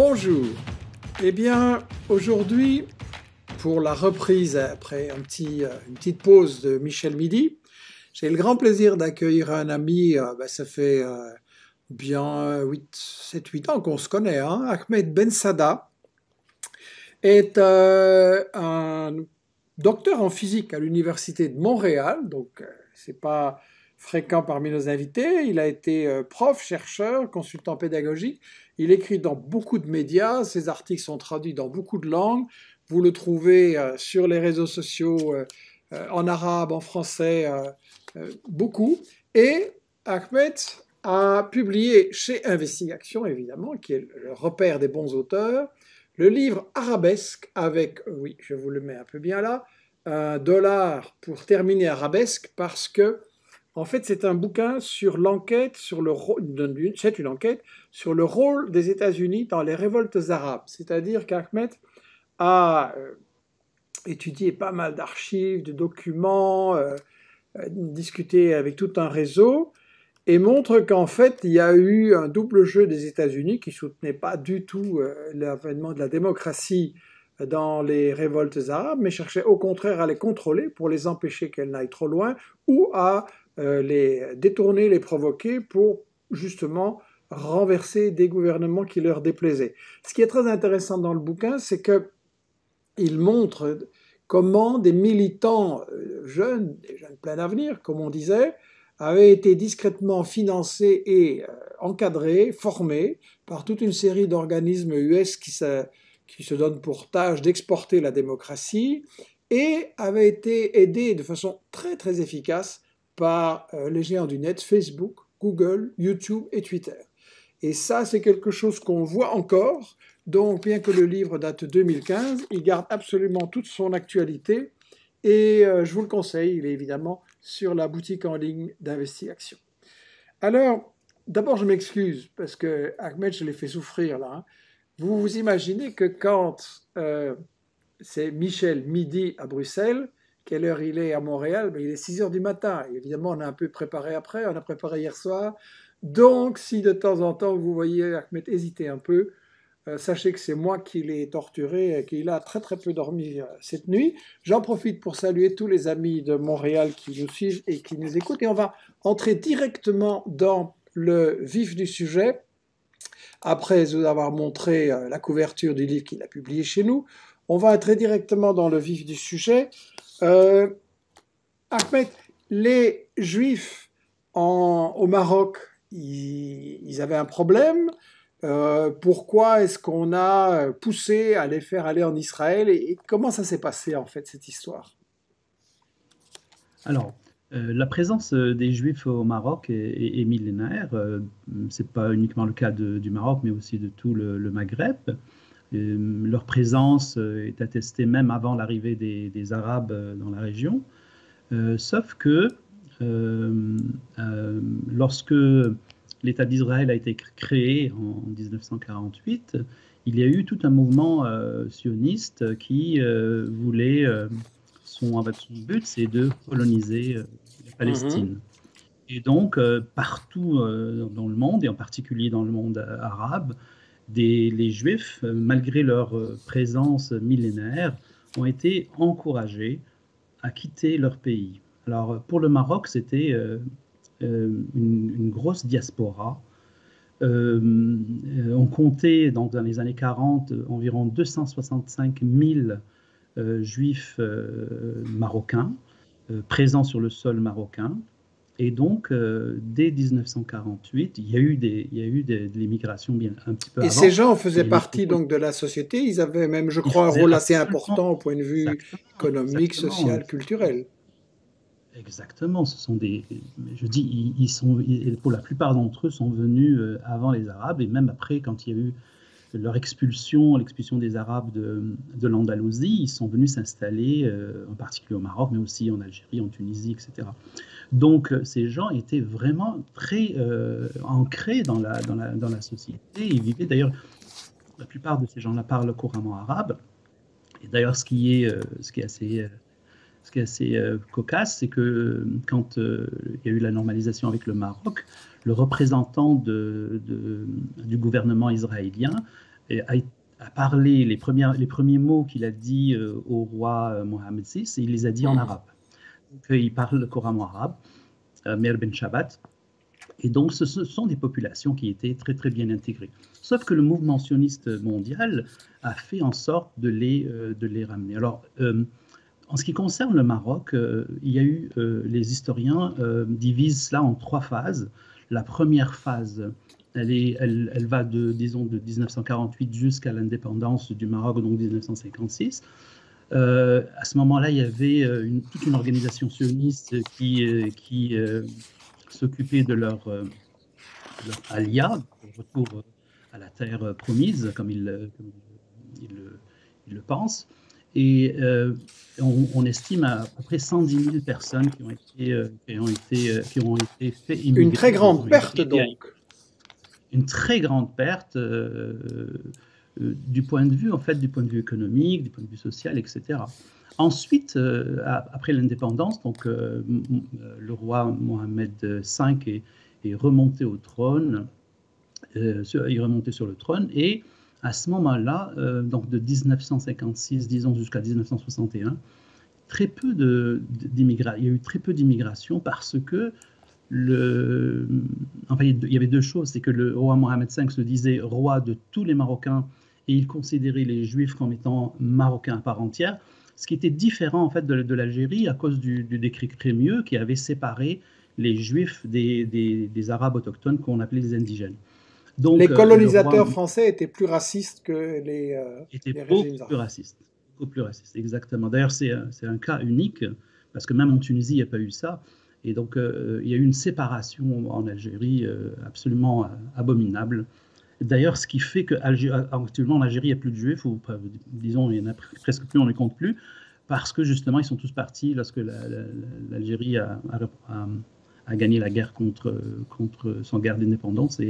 Bonjour. Eh bien, aujourd'hui, pour la reprise après une petite pause de Michel Midi, j'ai le grand plaisir d'accueillir un ami, ça fait bien 7-8 ans qu'on se connaît, hein. Ahmed Bensada est un docteur en physique à l'Université de Montréal, donc c'est pas fréquent parmi nos invités. Il a été prof, chercheur, consultant pédagogique. Il écrit dans beaucoup de médias, ses articles sont traduits dans beaucoup de langues. Vous le trouvez sur les réseaux sociaux en arabe, en français, beaucoup. Et Ahmed a publié chez Investigation, évidemment, qui est le repère des bons auteurs, le livre Arabesque avec, oui, je vous le mets un peu bien là, $1 pour terminer Arabesque, parce que, en fait, c'est un bouquin sur l'enquête, c'est une enquête sur le rôle des États-Unis dans les révoltes arabes. C'est-à-dire qu'Ahmed a étudié pas mal d'archives, de documents, discuté avec tout un réseau, et montre qu'en fait, il y a eu un double jeu des États-Unis qui ne soutenait pas du tout l'avènement de la démocratie dans les révoltes arabes, mais cherchait au contraire à les contrôler pour les empêcher qu'elles n'aillent trop loin ou à les détourner, les provoquer pour justement renverser des gouvernements qui leur déplaisaient. Ce qui est très intéressant dans le bouquin, c'est qu'il montre comment des militants jeunes, des jeunes pleins d'avenir, comme on disait, avaient été discrètement financés et encadrés, formés par toute une série d'organismes US qui se donnent pour tâche d'exporter la démocratie et avaient été aidés de façon très très efficace par les géants du net, Facebook, Google, YouTube et Twitter. Et ça, c'est quelque chose qu'on voit encore. Donc, bien que le livre date de 2015, il garde absolument toute son actualité. Et je vous le conseille, il est évidemment sur la boutique en ligne d'Investigation. Alors, d'abord, je m'excuse, parce que Ahmed, je l'ai fait souffrir là. Hein. Vous vous imaginez que quand c'est Michel midi à Bruxelles, quelle heure il est à Montréal? Il est 6 heures du matin. Et évidemment, on a un peu préparé après, on a préparé hier soir. Donc, si de temps en temps vous voyez Ahmed hésiter un peu, sachez que c'est moi qui l'ai torturé et qu'il a très très peu dormi cette nuit. J'en profite pour saluer tous les amis de Montréal qui nous suivent et qui nous écoutent. Et on va entrer directement dans le vif du sujet. Après vous avoir montré la couverture du livre qu'il a publié chez nous, on va entrer directement dans le vif du sujet. Ahmed, les Juifs au Maroc, ils avaient un problème. Pourquoi est-ce qu'on a poussé à les faire aller en Israël et comment ça s'est passé en fait cette histoire? Alors, la présence des Juifs au Maroc est millénaire. Ce n'est pas uniquement le cas du Maroc, mais aussi de tout le Maghreb. Leur présence est attestée même avant l'arrivée des Arabes dans la région. Sauf que lorsque l'État d'Israël a été créé en 1948, il y a eu tout un mouvement sioniste qui voulait, son but, c'est de coloniser la Palestine. Et donc, partout dans le monde, et en particulier dans le monde arabe, les Juifs, malgré leur présence millénaire, ont été encouragés à quitter leur pays. Alors, pour le Maroc, c'était une grosse diaspora. On comptait donc, dans les années 40 environ 265 000 juifs marocains présents sur le sol marocain. Et donc, dès 1948, il y a eu de l'immigration bien un petit peu avant. Et ces gens faisaient partie donc de la société. Ils avaient même, je crois, un rôle assez important au point de vue économique, social, culturel. Exactement, ce sont je dis, pour la plupart d'entre eux sont venus avant les Arabes et même après, quand il y a eu l'expulsion des Arabes de l'Andalousie, ils sont venus s'installer en particulier au Maroc, mais aussi en Algérie, en Tunisie, etc. Donc, ces gens étaient vraiment très ancrés dans la société. Ils vivaient d'ailleurs, la plupart de ces gens-là parlent couramment arabe. Et d'ailleurs, ce qui est assez cocasse, c'est que quand il y a eu la normalisation avec le Maroc, le représentant du gouvernement israélien a parlé les premiers mots qu'il a dit au roi Mohammed VI, et il les a dit en arabe. Donc, il parle couramment arabe, Mer Ben Shabbat. Et donc, ce sont des populations qui étaient très, très bien intégrées. Sauf que le mouvement sioniste mondial a fait en sorte de les ramener. Alors, en ce qui concerne le Maroc, il y a eu, les historiens divisent cela en 3 phases. La première phase, elle va disons, de 1948 jusqu'à l'indépendance du Maroc, donc 1956. À ce moment-là, il y avait toute une organisation sioniste qui s'occuper de leur alia, le retour à la terre promise, comme ils le pensent. Et on estime à peu près 110 000 personnes qui ont été fait immigrer. Une très grande perte, donc. Une très grande perte du point de vue, en fait, du point de vue économique, du point de vue social, etc. Ensuite, après l'indépendance, donc le roi Mohammed V est remonté au trône, sur le trône, et à ce moment-là, donc de 1956, disons jusqu'à 1961, il y a eu très peu d'immigration parce que enfin, il y avait 2 choses, c'est que le roi Mohammed V se disait roi de tous les Marocains et il considérait les Juifs comme étant Marocains à part entière, ce qui était différent en fait de l'Algérie à cause du décret Crémieux qui avait séparé les Juifs des Arabes autochtones qu'on appelait les indigènes. Donc, les colonisateurs français étaient plus racistes que les régimes arabes. Beaucoup plus racistes, exactement. D'ailleurs, c'est un cas unique, parce que même en Tunisie, il n'y a pas eu ça. Et donc, il y a eu une séparation en Algérie absolument abominable. D'ailleurs, ce qui fait qu'actuellement, en Algérie, il n'y a plus de Juifs, ou disons, il y en a presque plus, on ne les compte plus, parce que justement, ils sont tous partis lorsque l'Algérie a gagné la guerre contre son guerre d'indépendance.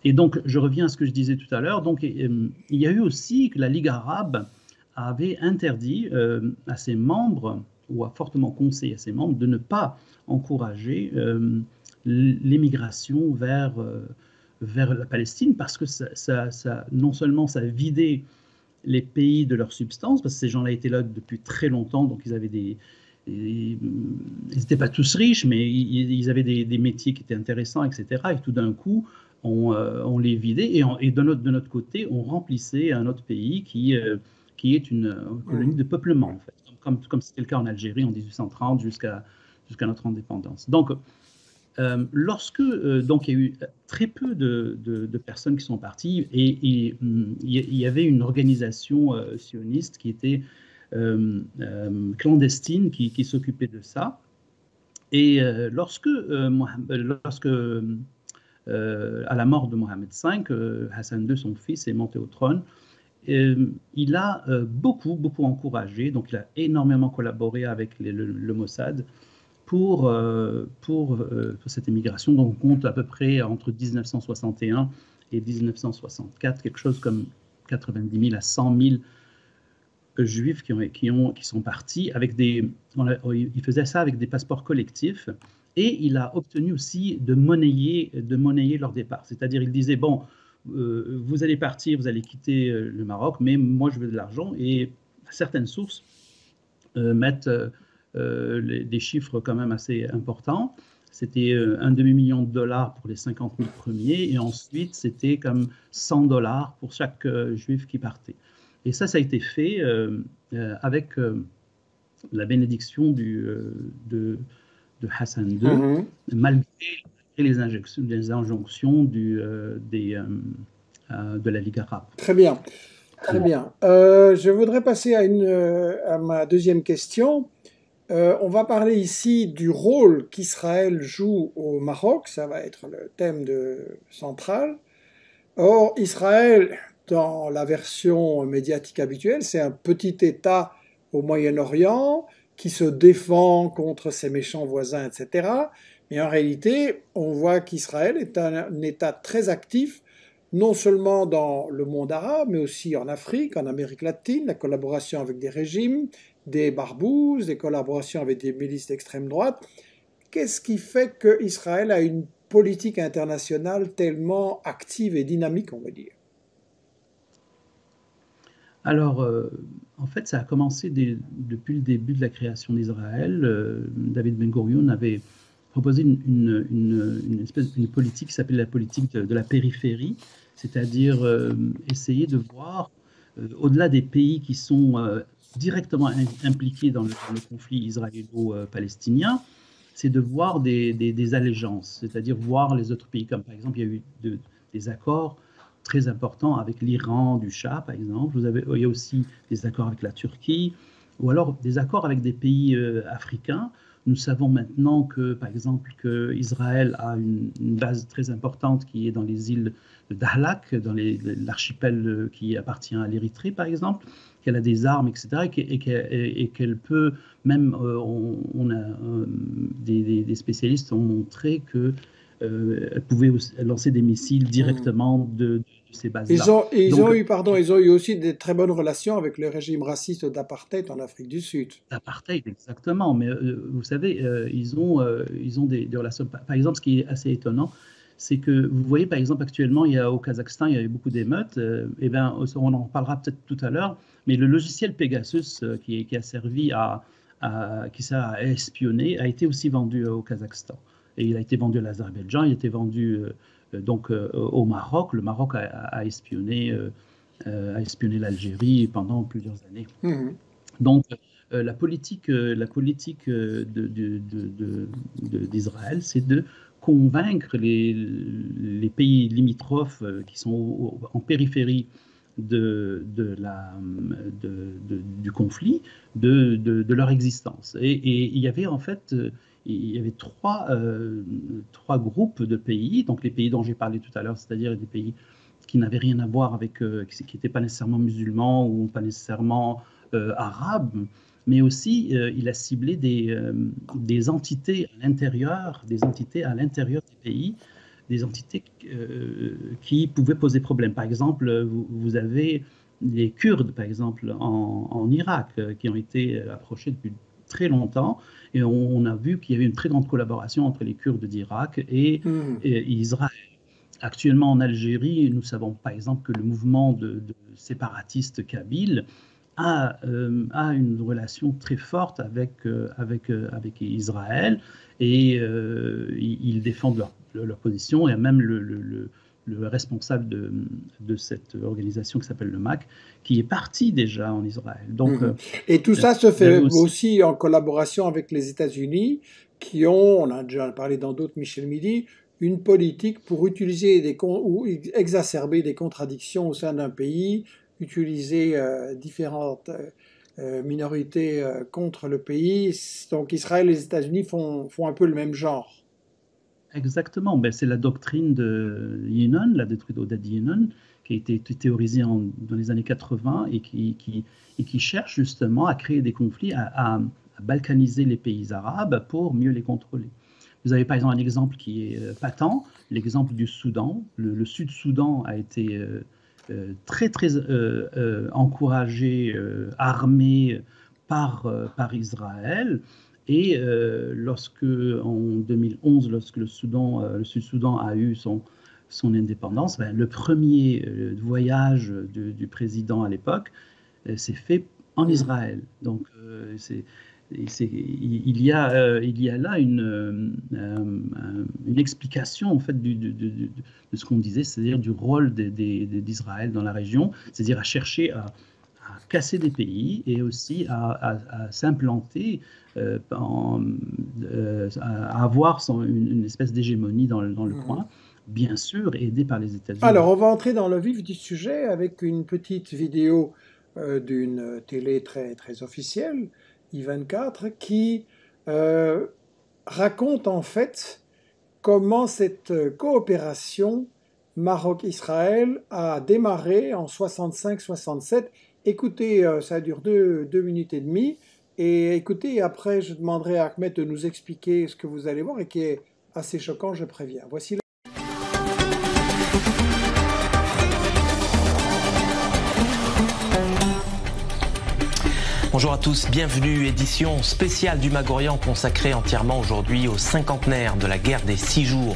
Et donc, je reviens à ce que je disais tout à l'heure. Donc, il y a eu aussi que la Ligue arabe avait interdit à ses membres, ou a fortement conseillé à ses membres, de ne pas encourager l'émigration vers la Palestine, parce que non seulement ça vidait les pays de leur substance, parce que ces gens-là étaient là depuis très longtemps, donc ils n'étaient pas tous riches, mais ils avaient des métiers qui étaient intéressants, etc. Et tout d'un coup, on les vidait, et de notre côté, on remplissait un autre pays qui est une colonie de peuplement, en fait, comme c'était le cas en Algérie en 1830 jusqu'à notre indépendance. Donc, lorsque donc il y a eu très peu de personnes qui sont parties, et il y avait une organisation sioniste qui était clandestine, qui s'occupait de ça. Et lorsque à la mort de Mohammed V, Hassan II, son fils, est monté au trône, il a beaucoup encouragé, donc il a énormément collaboré avec le Mossad pour cette émigration. Donc on compte à peu près entre 1961 et 1964, quelque chose comme 90 000 à 100 000 Juifs qui sont partis avec il faisait ça avec des passeports collectifs, et il a obtenu aussi de monnayer leur départ. C'est-à-dire, il disait, bon, vous allez partir, vous allez quitter le Maroc, mais moi je veux de l'argent. Et certaines sources mettent des chiffres quand même assez importants. C'était $1,5 million pour les 50 000 premiers, et ensuite c'était comme $100 pour chaque juif qui partait. Et ça a été fait avec la bénédiction de Hassan II, malgré les injonctions de la Ligue arabe. Très bien. Très bien. Je voudrais passer à ma deuxième question. On va parler ici du rôle qu'Israël joue au Maroc. Ça va être le thème central. Or, Israël, dans la version médiatique habituelle, c'est un petit État au Moyen-Orient qui se défend contre ses méchants voisins, etc. Mais en réalité, on voit qu'Israël est un État très actif, non seulement dans le monde arabe, mais aussi en Afrique, en Amérique latine, la collaboration avec des régimes, des barbouzes, des collaborations avec des milices d'extrême droite. Qu'est-ce qui fait qu'Israël a une politique internationale tellement active et dynamique, on va dire? Alors, en fait, ça a commencé depuis le début de la création d'Israël. David Ben Gourion avait proposé une politique qui s'appelle la politique de la périphérie, c'est-à-dire essayer de voir, au-delà des pays qui sont directement impliqués dans le conflit israélo-palestinien, c'est de voir des allégeances, c'est-à-dire voir les autres pays, comme par exemple, il y a eu des accords très importants avec l'Iran du Shah, par exemple. Il y a aussi des accords avec la Turquie, ou alors des accords avec des pays africains. Nous savons maintenant que, par exemple, que Israël a une base très importante qui est dans les îles de Dahlak, dans l'archipel qui appartient à l'Érythrée, par exemple, qu'elle a des armes, etc., et qu'elle peut même, des spécialistes ont montré que elle pouvait lancer des missiles directement de ces bases-là. Ils ont eu aussi des très bonnes relations avec le régime raciste d'apartheid en Afrique du Sud. D'apartheid, exactement. Mais vous savez, ils ont des relations. Par exemple, ce qui est assez étonnant, c'est que vous voyez, par exemple, actuellement, au Kazakhstan, il y a eu beaucoup d'émeutes. On en parlera peut-être tout à l'heure. Mais le logiciel Pegasus, qui a servi qui sert à espionner, a été aussi vendu au Kazakhstan. Et il a été vendu à l'Azerbaïdjan, il a été vendu au Maroc. Le Maroc a espionné l'Algérie pendant plusieurs années. Donc, la politique d'Israël, c'est de convaincre les pays limitrophes qui sont en périphérie du conflit de leur existence. Et il y avait en fait trois groupes de pays, donc les pays dont j'ai parlé tout à l'heure, c'est-à-dire des pays qui n'avaient rien à voir avec, qui n'étaient pas nécessairement musulmans ou pas nécessairement arabes, mais aussi il a ciblé des entités à l'intérieur des pays, des entités qui pouvaient poser problème. Par exemple, vous avez les Kurdes, par exemple, en Irak, qui ont été approchés depuis très longtemps, et on a vu qu'il y avait une très grande collaboration entre les Kurdes d'Irak et Israël. Actuellement, en Algérie, nous savons par exemple que le mouvement de séparatistes kabyles a une relation très forte avec Israël, et ils défendent leur position. Et même le responsable de cette organisation qui s'appelle le MAC, qui est parti déjà en Israël. Donc, et tout ça se fait aussi en collaboration avec les États-Unis, qui ont, on a déjà parlé dans d'autres, Michel Midi, une politique pour utiliser ou exacerber des contradictions au sein d'un pays, utiliser différentes minorités contre le pays. Donc Israël et les États-Unis font un peu le même genre. Exactement, c'est la doctrine de Yinon, la doctrine d'Oded Yinon, qui a été théorisée dans les années 80 et qui cherche justement à créer des conflits, à balkaniser les pays arabes pour mieux les contrôler. Vous avez par exemple un exemple qui est patent, l'exemple du Soudan. Le Sud-Soudan a été très encouragé, armé par Israël. Et en 2011, lorsque le Sud-Soudan a eu son indépendance, le premier voyage du président à l'époque s'est fait en Israël. Donc il y a là une explication en fait de ce qu'on disait, c'est-à-dire du rôle d'Israël dans la région, c'est-à-dire à chercher à casser des pays et aussi à s'implanter, à avoir une espèce d'hégémonie dans le coin, bien sûr aidé par les États-Unis. Alors on va entrer dans le vif du sujet avec une petite vidéo d'une télé très, très officielle, I24, qui raconte en fait comment cette coopération Maroc-Israël a démarré en 65-67. Écoutez, ça dure 2 minutes et demie, et écoutez, après je demanderai à Ahmed de nous expliquer ce que vous allez voir et qui est assez choquant, je préviens. Voici le... Bonjour à tous, bienvenue, édition spéciale du Mag-Orient consacrée entièrement aujourd'hui au cinquantenaire de la guerre des 6 jours.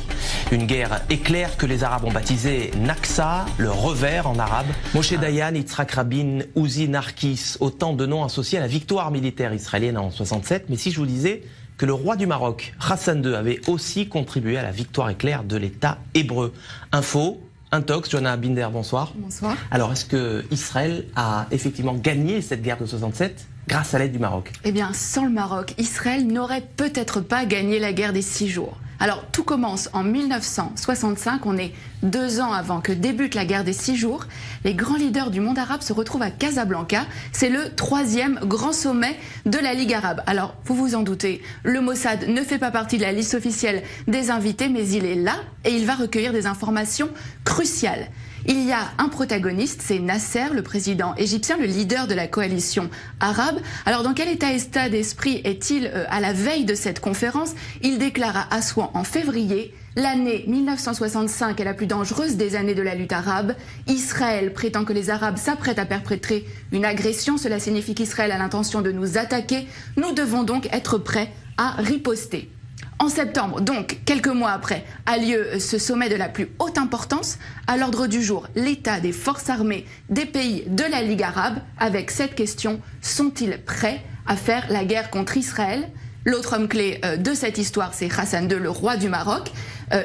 Une guerre éclair que les Arabes ont baptisée Naksa, le revers en arabe. Moshe Dayan, Yitzhak Rabin, Uzi Narkis, autant de noms associés à la victoire militaire israélienne en 67. Mais si je vous disais que le roi du Maroc, Hassan II, avait aussi contribué à la victoire éclair de l'État hébreu. Info, Intox, Johanna Binder, bonsoir. Bonsoir. Alors, est-ce que Israël a effectivement gagné cette guerre de 67 grâce à l'aide du Maroc? Eh bien, sans le Maroc, Israël n'aurait peut-être pas gagné la guerre des 6 jours. Alors, tout commence en 1965, on est 2 ans avant que débute la guerre des 6 jours. Les grands leaders du monde arabe se retrouvent à Casablanca. C'est le 3e grand sommet de la Ligue arabe. Alors, vous vous en doutez, le Mossad ne fait pas partie de la liste officielle des invités, mais il est là et il va recueillir des informations cruciales. Il y a un protagoniste, c'est Nasser, le président égyptien, le leader de la coalition arabe. Alors dans quel état d'esprit est-il à la veille de cette conférence? Il déclare à Assouan en février: l'année 1965 est la plus dangereuse des années de la lutte arabe. Israël prétend que les Arabes s'apprêtent à perpétrer une agression. Cela signifie qu'Israël a l'intention de nous attaquer. Nous devons donc être prêts à riposter. En septembre, donc quelques mois après, a lieu ce sommet de la plus haute importance. À l'ordre du jour, l'état des forces armées des pays de la Ligue arabe, avec cette question: sont-ils prêts à faire la guerre contre Israël? L'autre homme clé de cette histoire, c'est Hassan II, le roi du Maroc.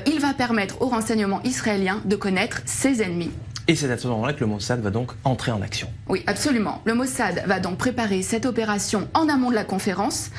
Il va permettre aux renseignements israéliens de connaître ses ennemis. Et c'est à ce moment-là que le Mossad va donc entrer en action. Oui, absolument. Le Mossad va donc préparer cette opération en amont de la conférence.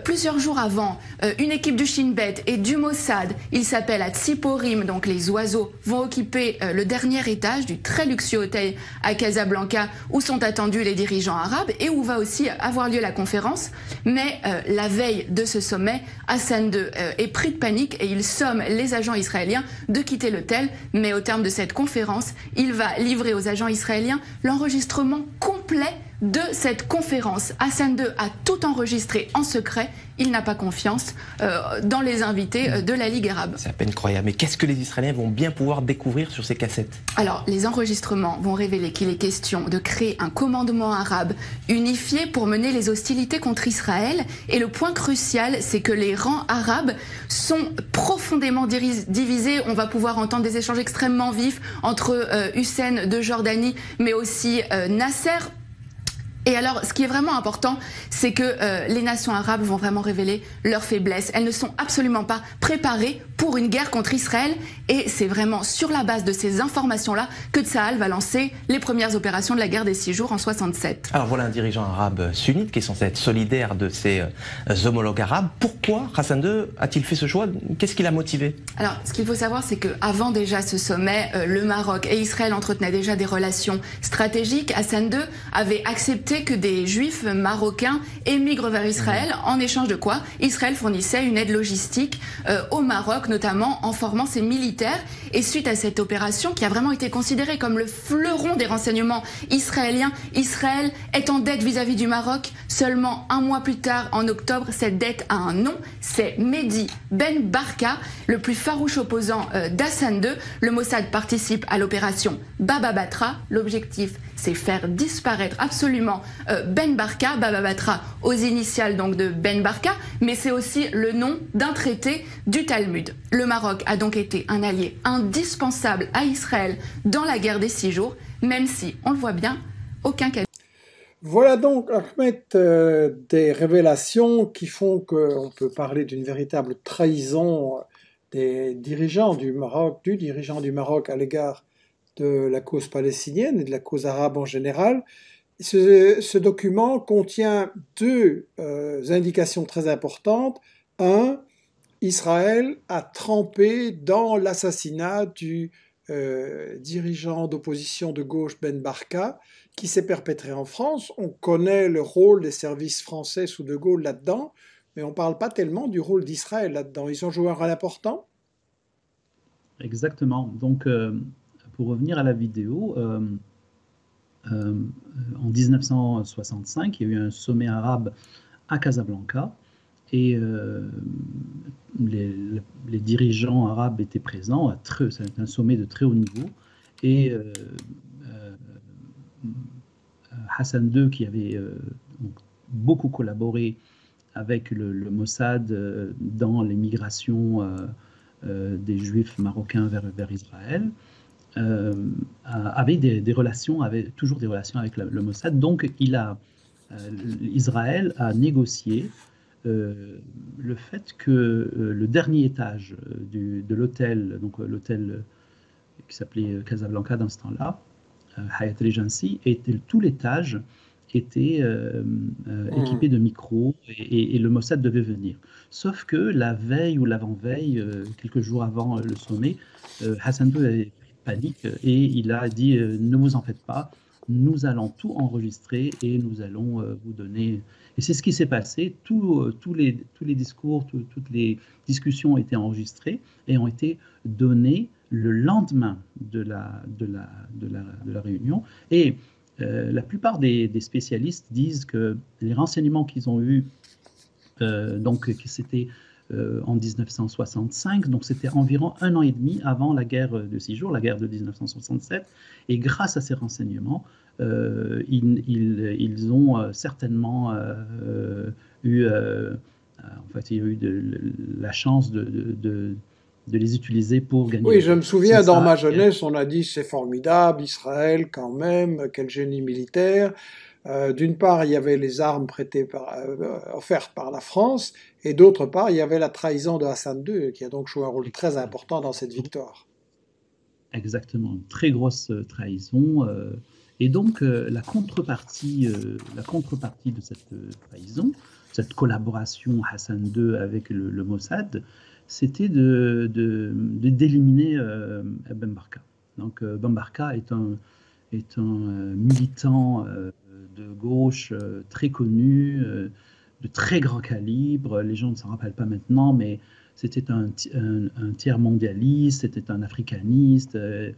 Plusieurs jours avant, une équipe du Shin Bet et du Mossad, il s'appelle à Tsiporim, donc les oiseaux, vont occuper le dernier étage du très luxueux hôtel à Casablanca où sont attendus les dirigeants arabes et où va aussi avoir lieu la conférence. Mais la veille de ce sommet, Hassan II est pris de panique et il somme les agents israéliens de quitter l'hôtel. Mais au terme de cette conférence, il va livrer aux agents israéliens l'enregistrement complet de cette conférence. Hassan II a tout enregistré en secret. Il n'a pas confiance dans les invités de la Ligue arabe. C'est à peine croyable. Mais qu'est-ce que les Israéliens vont bien pouvoir découvrir sur ces cassettes? Alors, les enregistrements vont révéler qu'il est question de créer un commandement arabe unifié pour mener les hostilités contre Israël. Et le point crucial, c'est que les rangs arabes sont profondément divisés. On va pouvoir entendre des échanges extrêmement vifs entre Hussein de Jordanie, mais aussi Nasser. Et alors, ce qui est vraiment important, c'est que les nations arabes vont vraiment révéler leurs faiblesses. Elles ne sont absolument pas préparées pour une guerre contre Israël. Et c'est vraiment sur la base de ces informations-là que Tsahal va lancer les premières opérations de la guerre des 6 jours en 67. Alors voilà un dirigeant arabe sunnite qui est censé être solidaire de ses homologues arabes. Pourquoi Hassan II a-t-il fait ce choix? Qu'est-ce qui l'a motivé? Alors, ce qu'il faut savoir, c'est qu'avant déjà ce sommet, le Maroc et Israël entretenaient déjà des relations stratégiques. Hassan II avait accepté que des juifs marocains émigrent vers Israël, en échange de quoi Israël fournissait une aide logistique au Maroc, notamment en formant ses militaires. Et suite à cette opération, qui a vraiment été considérée comme le fleuron des renseignements israéliens, Israël est en dette vis-à-vis du Maroc. Seulement un mois plus tard, en octobre, cette dette a un nom, c'est Mehdi Ben Barka, le plus farouche opposant d'Hassan II. Le Mossad participe à l'opération Baba Batra. L'objectif, c'est faire disparaître absolument Ben Barka, Baba Batra aux initiales donc de Ben Barka, mais c'est aussi le nom d'un traité du Talmud. Le Maroc a donc été un allié indispensable à Israël dans la guerre des 6 jours, même si, on le voit bien, aucun cas. Voilà donc, Ahmed, des révélations qui font qu'on peut parler d'une véritable trahison des dirigeants du Maroc, du dirigeant du Maroc à l'égard de la cause palestinienne et de la cause arabe en général. Ce document contient 2 indications très importantes. 1, Israël a trempé dans l'assassinat du dirigeant d'opposition de gauche Ben Barka, qui s'est perpétré en France. On connaît le rôle des services français sous De Gaulle là-dedans, mais on ne parle pas tellement du rôle d'Israël là-dedans. Ils ont joué un rôle important? Exactement. Donc, pour revenir à la vidéo, en 1965, il y a eu un sommet arabe à Casablanca et les dirigeants arabes étaient présents. C'est un sommet de très haut niveau et Hassan II, qui avait beaucoup collaboré avec le Mossad dans les migrations des Juifs marocains vers Israël, avait toujours des relations avec le Mossad. Donc, Israël a négocié le fait que le dernier étage de l'hôtel, donc l'hôtel qui s'appelait Casablanca dans ce temps-là, Hyatt Regency, tout l'étage était équipé de micros et le Mossad devait venir. Sauf que la veille ou l'avant-veille, quelques jours avant le sommet, Hassan II avait pris panique et il a dit ne vous en faites pas, nous allons tout enregistrer et nous allons vous donner. Et c'est ce qui s'est passé. Tous les discours, toutes les discussions ont été enregistrées et ont été données le lendemain de la réunion. Et la plupart des spécialistes disent que les renseignements qu'ils ont eus, donc c'était en 1965, donc c'était environ 1 an et demi avant la guerre de 6 jours, la guerre de 1967, et grâce à ces renseignements, ils ont certainement eu, en fait, il y a eu la chance de les utiliser pour gagner. Oui, je me souviens, dans ma jeunesse, on a dit c'est formidable, Israël quand même, quel génie militaire. D'une part, il y avait les armes offertes par la France, et d'autre part, il y avait la trahison de Hassan II, qui a donc joué un rôle très important dans cette victoire. Exactement, une très grosse trahison. Et donc, la contrepartie de cette trahison, cette collaboration Hassan II avec le Mossad, c'était d'éliminer Ben Barka. Donc, Ben Barka est un militant de gauche très connu, de très grand calibre. Les gens ne s'en rappellent pas maintenant, mais c'était un tiers mondialiste, c'était un africaniste. Et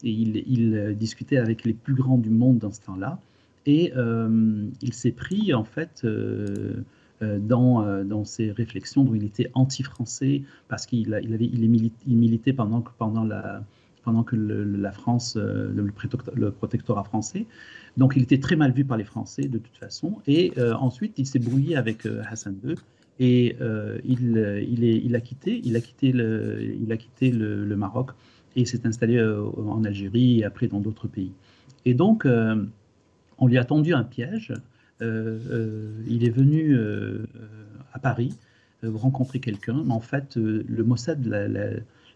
il discutait avec les plus grands du monde dans ce temps-là. Et il s'est pris, en fait, dans ses réflexions, dont il était anti-français, parce qu'il militait pendant que la France, le protectorat français. Donc il était très mal vu par les Français de toute façon. Et ensuite, il s'est brouillé avec Hassan II et il a quitté le Maroc et s'est installé en Algérie et après dans d'autres pays. Et donc, on lui a tendu un piège. Il est venu à Paris rencontrer quelqu'un, mais en fait, le Mossad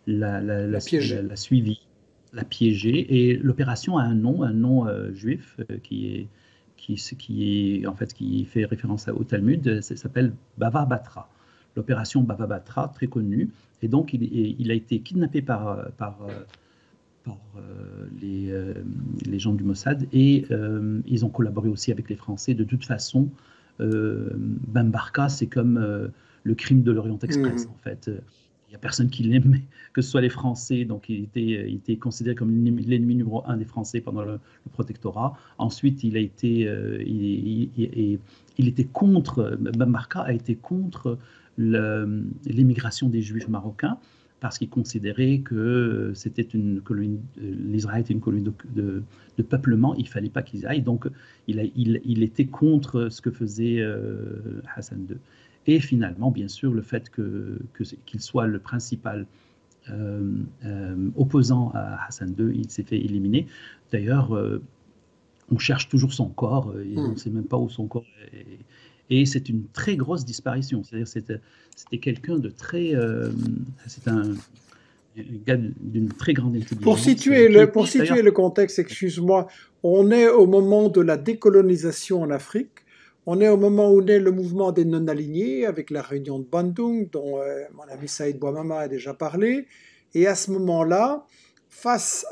l'a suivi, l'a piégé, et l'opération a un nom juif qui fait référence au Talmud. Ça s'appelle Bava Batra. L'opération Bava Batra, très connue, et donc il a été kidnappé par les gens du Mossad, et ils ont collaboré aussi avec les Français. De toute façon, Ben Barka, c'est comme le crime de l'Orient Express, en fait. Il n'y a personne qui l'aimait, que ce soit les Français. Donc, il était considéré comme l'ennemi numéro 1 des Français pendant le protectorat. Ensuite, il était contre, Ben Barka a été contre l'immigration des Juifs marocains, parce qu'il considérait que c'était l'Israël était une colonie de peuplement, il ne fallait pas qu'ils y aillent. Donc, il était contre ce que faisait Hassan II. Et finalement, bien sûr, le fait qu'il soit le principal opposant à Hassan II, il s'est fait éliminer. D'ailleurs, on cherche toujours son corps, et on ne sait même pas où son corps est. Et c'est une très grosse disparition. C'est-à-dire c'était quelqu'un de très... c'est un gars d'une très grande intelligence. Pour situer le contexte, excuse-moi, on est au moment de la décolonisation en Afrique. On est au moment où naît le mouvement des non-alignés, avec la réunion de Bandung, dont mon ami Saïd Bouamama a déjà parlé. Et à ce moment-là, face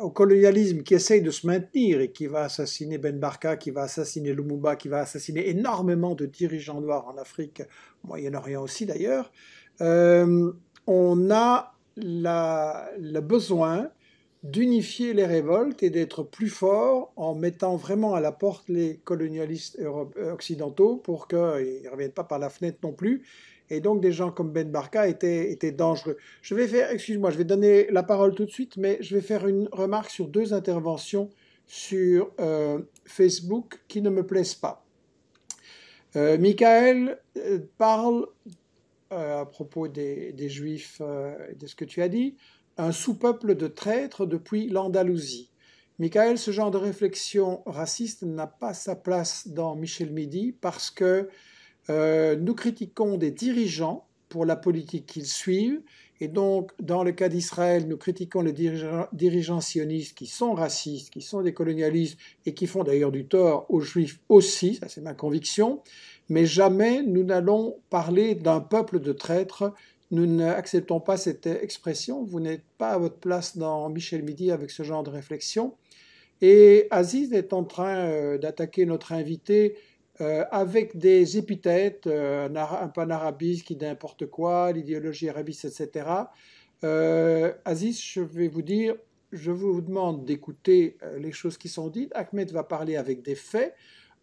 au colonialisme qui essaye de se maintenir et qui va assassiner Ben Barka, qui va assassiner Lumumba, qui va assassiner énormément de dirigeants noirs en Afrique, au Moyen-Orient aussi d'ailleurs, on a le besoin d'unifier les révoltes et d'être plus fort en mettant vraiment à la porte les colonialistes occidentaux pour qu'ils ne reviennent pas par la fenêtre non plus. Et donc des gens comme Ben Barka étaient dangereux. Je vais donner la parole tout de suite, mais je vais faire une remarque sur 2 interventions sur Facebook qui ne me plaisent pas. Michael parle, à propos des Juifs, de ce que tu as dit, un sous-peuple de traîtres depuis l'Andalousie. Michael, ce genre de réflexion raciste n'a pas sa place dans Michel Midi parce que nous critiquons des dirigeants pour la politique qu'ils suivent, et donc dans le cas d'Israël, nous critiquons les dirigeants sionistes qui sont racistes, qui sont des colonialistes et qui font d'ailleurs du tort aux Juifs aussi, ça c'est ma conviction, mais jamais nous n'allons parler d'un peuple de traîtres. Nous n'acceptons pas cette expression, vous n'êtes pas à votre place dans Michel Midi avec ce genre de réflexion. Et Aziz est en train d'attaquer notre invité avec des épithètes, un panarabisme qui dit n'importe quoi, l'idéologie arabiste, etc. Aziz, je vais vous dire, je vous demande d'écouter les choses qui sont dites. Ahmed va parler avec des faits.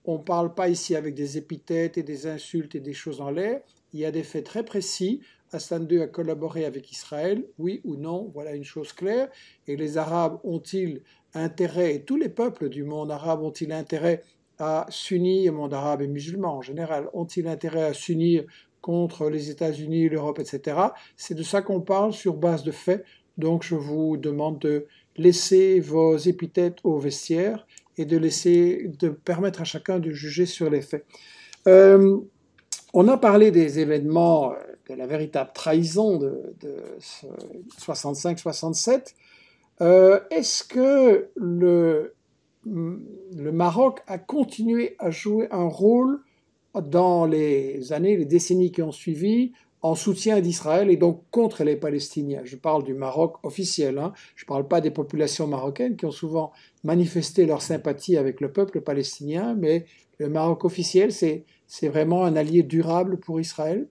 On ne parle pas ici avec des épithètes et des insultes et des choses en l'air. Il y a des faits très précis. Hassan II a collaboré avec Israël, oui ou non, voilà une chose claire. Et les Arabes ont-ils intérêt, et tous les peuples du monde arabe ont-ils intérêt à s'unir, le monde arabe et musulman en général, ont-ils intérêt à s'unir contre les États-Unis, l'Europe, etc. C'est de ça qu'on parle sur base de faits. Donc je vous demande de laisser vos épithètes au vestiaire et de permettre à chacun de juger sur les faits. On a parlé des événements, de la véritable trahison de 65-67. Est-ce que le Maroc a continué à jouer un rôle dans les années, les décennies qui ont suivi en soutien d'Israël et donc contre les Palestiniens? Je parle du Maroc officiel, hein. Je ne parle pas des populations marocaines qui ont souvent manifesté leur sympathie avec le peuple palestinien, mais le Maroc officiel, c'est vraiment un allié durable pour Israël?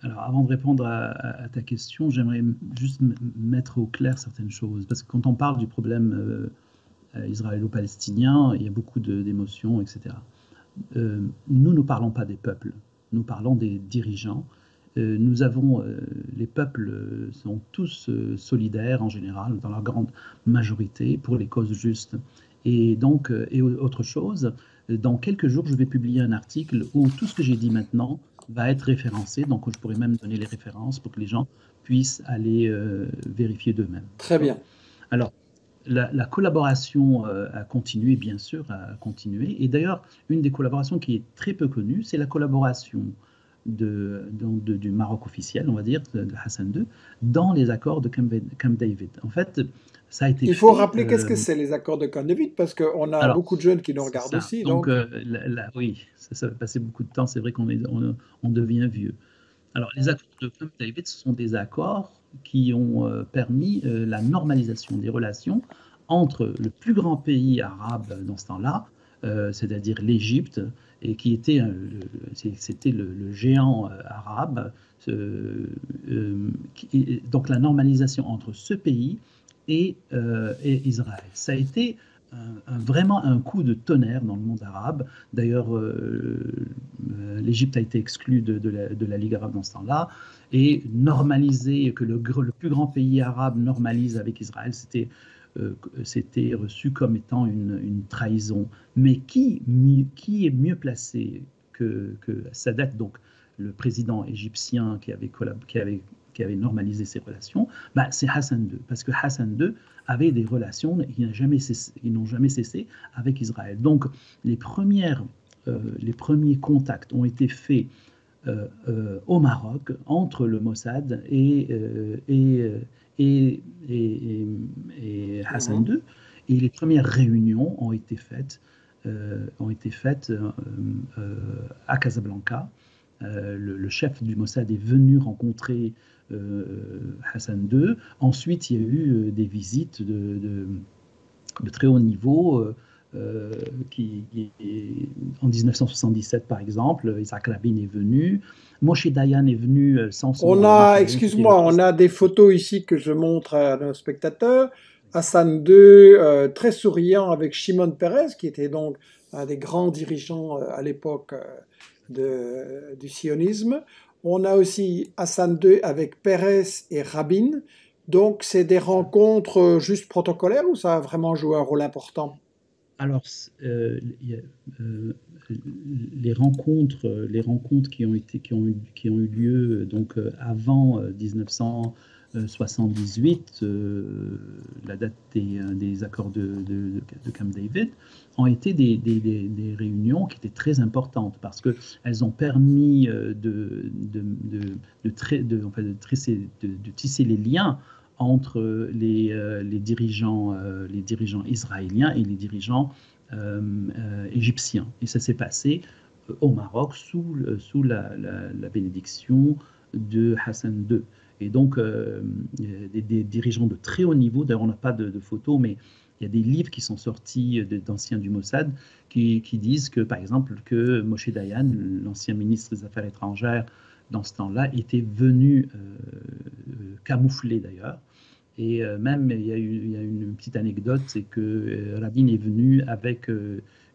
Alors, avant de répondre à ta question, j'aimerais juste mettre au clair certaines choses. Parce que quand on parle du problème israélo-palestinien, il y a beaucoup d'émotions, etc. Nous ne parlons pas des peuples, nous parlons des dirigeants. Les peuples sont tous solidaires en général, dans leur grande majorité, pour les causes justes. Et donc, et autre chose, dans quelques jours, je vais publier un article où tout ce que j'ai dit maintenant va être référencé. Donc, je pourrais même donner les références pour que les gens puissent aller vérifier d'eux-mêmes. Très bien. Alors, la collaboration a continué, bien sûr, a continué. Et d'ailleurs, une des collaborations qui est très peu connue, c'est la collaboration du Maroc officiel, on va dire, de Hassan II, dans les accords de Camp David. En fait, ça a été Il faut rappeler qu'est-ce que c'est les accords de Camp David, parce qu'on a beaucoup de jeunes qui nous regardent aussi. Donc, oui, ça va passer beaucoup de temps, c'est vrai qu'on devient vieux. Alors, les accords de Camp David, ce sont des accords qui ont permis la normalisation des relations entre le plus grand pays arabe dans ce temps-là, c'est-à-dire l'Égypte, et qui était c'était le géant arabe. Donc la normalisation entre ce pays et Israël. Ça a été vraiment un coup de tonnerre dans le monde arabe. D'ailleurs, l'Égypte a été exclue de la Ligue arabe dans ce temps-là. Et normaliser, que le plus grand pays arabe normalise avec Israël, c'était reçu comme étant une trahison. Mais qui est mieux placé que Sadat, donc le président égyptien qui avait normalisé ses relations, c'est Hassan II. Parce que Hassan II avait des relations, ils n'ont jamais cessé avec Israël. Donc les premiers contacts ont été faits au Maroc entre le Mossad et Hassan II, et les premières réunions ont été faites à Casablanca. Le chef du Mossad est venu rencontrer Hassan II. Ensuite, il y a eu des visites de très haut niveau. En 1977, par exemple, Isaac Rabin est venu, Moshe Dayan est venu sans son... on a des photos ici que je montre à nos spectateurs. Hassan II, très souriant avec Shimon Peres, qui était donc un des grands dirigeants à l'époque du sionisme. On a aussi Hassan II avec Peres et Rabin. Donc, c'est des rencontres juste protocolaires ou ça a vraiment joué un rôle important? Alors, les rencontres qui ont eu lieu donc avant 1978, la date des accords de Camp David, ont été des réunions qui étaient très importantes parce qu'elles ont permis de tisser les liens entre les dirigeants israéliens et les dirigeants égyptiens. Et ça s'est passé au Maroc sous la bénédiction de Hassan II. Et donc, des dirigeants de très haut niveau, d'ailleurs on n'a pas de photos, mais il y a des livres qui sont sortis d'anciens du Mossad qui disent que, par exemple, que Moshe Dayan, l'ancien ministre des Affaires étrangères, dans ce temps-là, était venu camouflé d'ailleurs. Et même, il y a une petite anecdote, c'est que Rabin est venu avec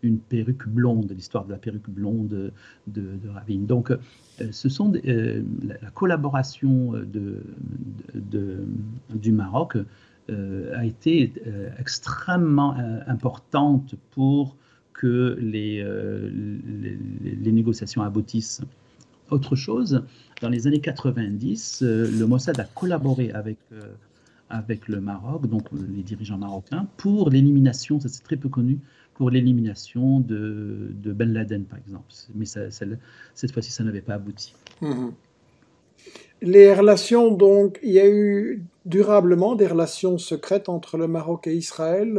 une perruque blonde, l'histoire de la perruque blonde de Rabin. Donc, ce sont la collaboration du Maroc a été extrêmement importante pour que les négociations aboutissent. Autre chose, dans les années 90, le Mossad a collaboré avec le Maroc, donc les dirigeants marocains, pour l'élimination, ça c'est très peu connu, pour l'élimination de Ben Laden, par exemple. Mais cette fois-ci, ça n'avait pas abouti. Mmh. Les relations, donc, il y a eu durablement des relations secrètes entre le Maroc et Israël.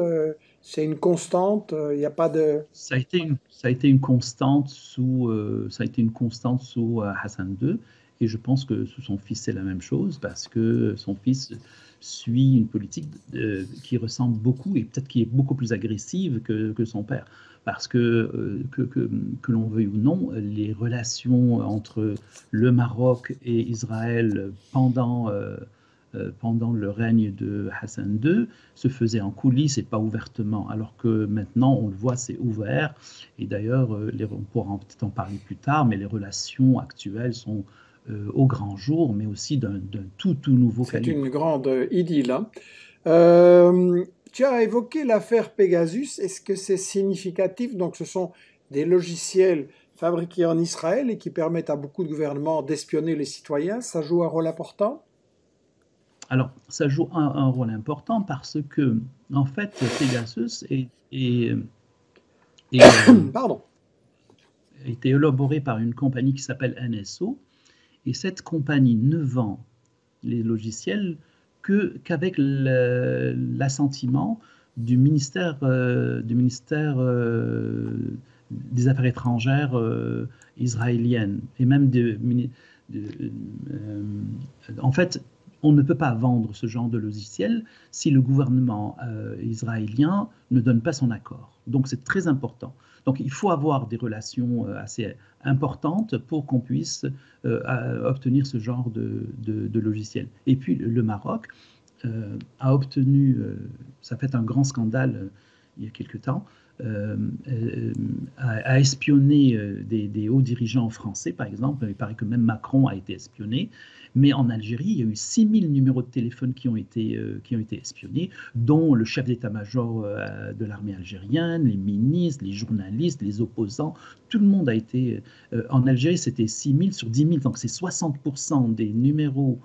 C'est une constante. Il n'y a pas de. Ça a été une constante sous Hassan II, et je pense que sous son fils c'est la même chose parce que son fils suit une politique qui ressemble beaucoup et peut-être qui est beaucoup plus agressive que son père. Parce que l'on veuille ou non, les relations entre le Maroc et Israël pendant le règne de Hassan II se faisaient en coulisses et pas ouvertement, alors que maintenant, on le voit, c'est ouvert. Et d'ailleurs, on pourra peut-être en parler plus tard, mais les relations actuelles sont au grand jour, mais aussi d'un tout nouveau calibre. C'est une grande idylle. Hein. Tu as évoqué l'affaire Pegasus. Est-ce que c'est significatif? Donc, ce sont des logiciels fabriqués en Israël et qui permettent à beaucoup de gouvernements d'espionner les citoyens. Ça joue un rôle important? Alors, ça joue un rôle important parce que, en fait, Pegasus a été élaboré par une compagnie qui s'appelle NSO, et cette compagnie ne vend les logiciels qu'avec l'assentiment du ministère des Affaires étrangères israélienne, et même en fait, on ne peut pas vendre ce genre de logiciel si le gouvernement israélien ne donne pas son accord. Donc c'est très important. Donc il faut avoir des relations assez importantes pour qu'on puisse obtenir ce genre de logiciel. Et puis le Maroc a obtenu, ça fait un grand scandale il y a quelque temps, a espionné des hauts dirigeants français, par exemple. Il paraît que même Macron a été espionné. Mais en Algérie, il y a eu 6000 numéros de téléphone qui ont été espionnés, dont le chef d'état-major de l'armée algérienne, les ministres, les journalistes, les opposants. Tout le monde a été... en Algérie, c'était 6000 sur 10 000. Donc c'est 60% des numéros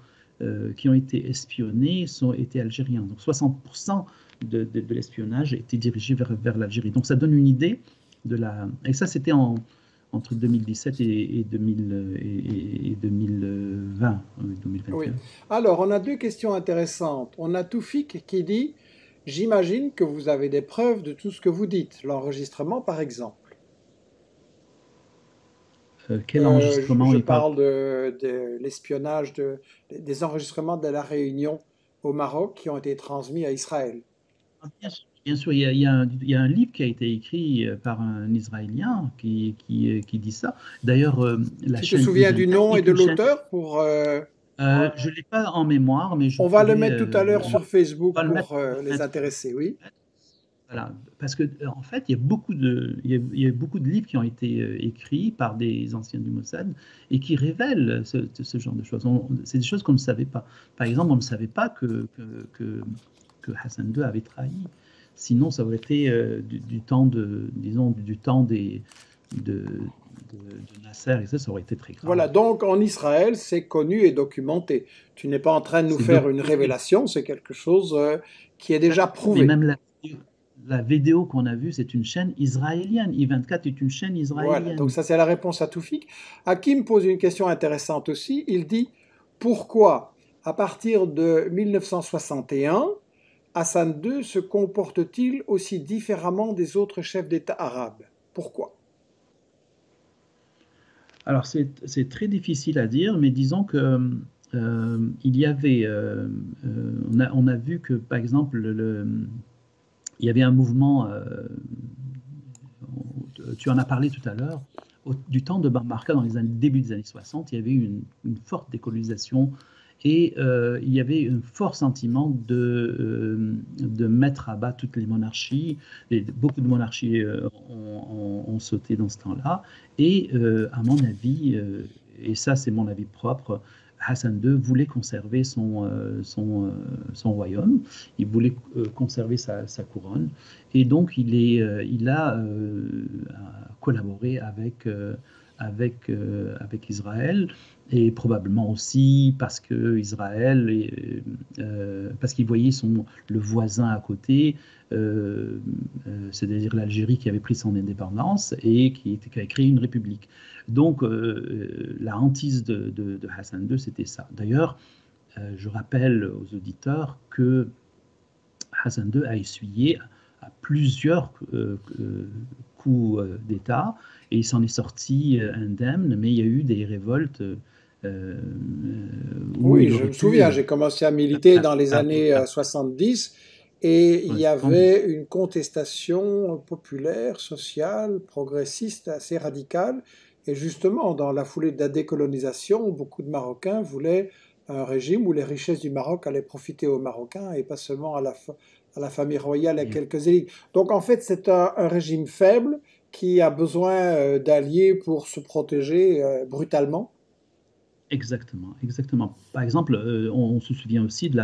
qui ont été espionnés étaient algériens. Donc 60% de l'espionnage était dirigé vers l'Algérie. Donc ça donne une idée de la... Et ça, c'était entre 2017 et 2020, 2021. Oui. Alors, on a deux questions intéressantes. On a Toufik qui dit « J'imagine que vous avez des preuves de tout ce que vous dites, l'enregistrement par exemple. » Quel enregistrement Je parle de l'espionnage, des enregistrements de la Réunion au Maroc qui ont été transmis à Israël. Bien sûr, il y a un livre qui a été écrit par un Israélien qui dit ça. D'ailleurs, tu te souviens du nom et de l'auteur pour je ne l'ai pas en mémoire, mais on va le mettre tout à l'heure sur Facebook pour les intéresser, oui. Voilà, parce que en fait, il y a beaucoup de livres qui ont été écrits par des anciens du Mossad et qui révèlent ce genre de choses. C'est des choses qu'on ne savait pas. Par exemple, on ne savait pas que Hassan II avait trahi Sinon, ça aurait été du temps de Nasser, et ça aurait été très grave. Voilà, donc en Israël, c'est connu et documenté. Tu n'es pas en train de nous faire une révélation, c'est quelque chose qui est déjà prouvé. Mais même la vidéo qu'on a vue, c'est une chaîne israélienne. I24 est une chaîne israélienne. Voilà, donc ça c'est la réponse à Toufik. Hakim pose une question intéressante aussi. Il dit, pourquoi, à partir de 1961, Hassan II se comporte-t-il aussi différemment des autres chefs d'État arabes? Pourquoi? Alors, c'est très difficile à dire, mais disons que il y avait, on a vu que, par exemple, il y avait un mouvement, tu en as parlé tout à l'heure, du temps de Bar Marca, dans les début des années 60, il y avait une forte décolonisation et il y avait un fort sentiment de mettre à bas toutes les monarchies. Beaucoup de monarchies ont sauté dans ce temps-là. Et à mon avis, et ça c'est mon avis propre, Hassan II voulait conserver son royaume, il voulait conserver sa couronne, et donc il a collaboré avec Israël, et probablement aussi parce que parce qu'il voyait le voisin à côté, c'est-à-dire l'Algérie qui avait pris son indépendance et qui avait créé une république. Donc la hantise de Hassan II, c'était ça. D'ailleurs, je rappelle aux auditeurs que Hassan II a essuyé à plusieurs coups d'État et il s'en est sorti indemne, mais il y a eu des révoltes. Oui, je me souviens, j'ai commencé à militer dans les années 70 et il y avait une contestation populaire, sociale, progressiste, assez radicale. Et justement, dans la foulée de la décolonisation, beaucoup de Marocains voulaient un régime où les richesses du Maroc allaient profiter aux Marocains et pas seulement à la famille royale et à quelques élites. Donc en fait, c'est un régime faible qui a besoin d'alliés pour se protéger brutalement. Exactement, exactement. Par exemple, on se souvient aussi de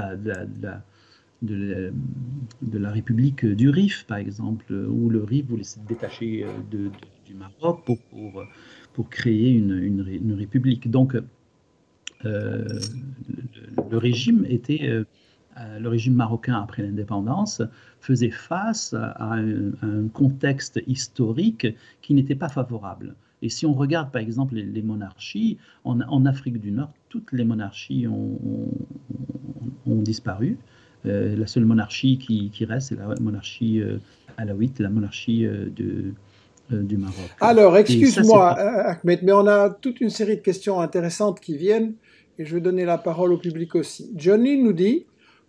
la République du Rif, par exemple, où le Rif voulait se détacher du Maroc pour créer une république. Donc, le régime marocain après l'indépendance faisait face à un contexte historique qui n'était pas favorable. Et si on regarde par exemple les monarchies, en Afrique du Nord, toutes les monarchies ont disparu. La seule monarchie qui reste, c'est la monarchie alawite, la monarchie du Maroc. Alors, excuse-moi, Ahmed, mais on a toute une série de questions intéressantes qui viennent et je vais donner la parole au public aussi. Johnny nous dit,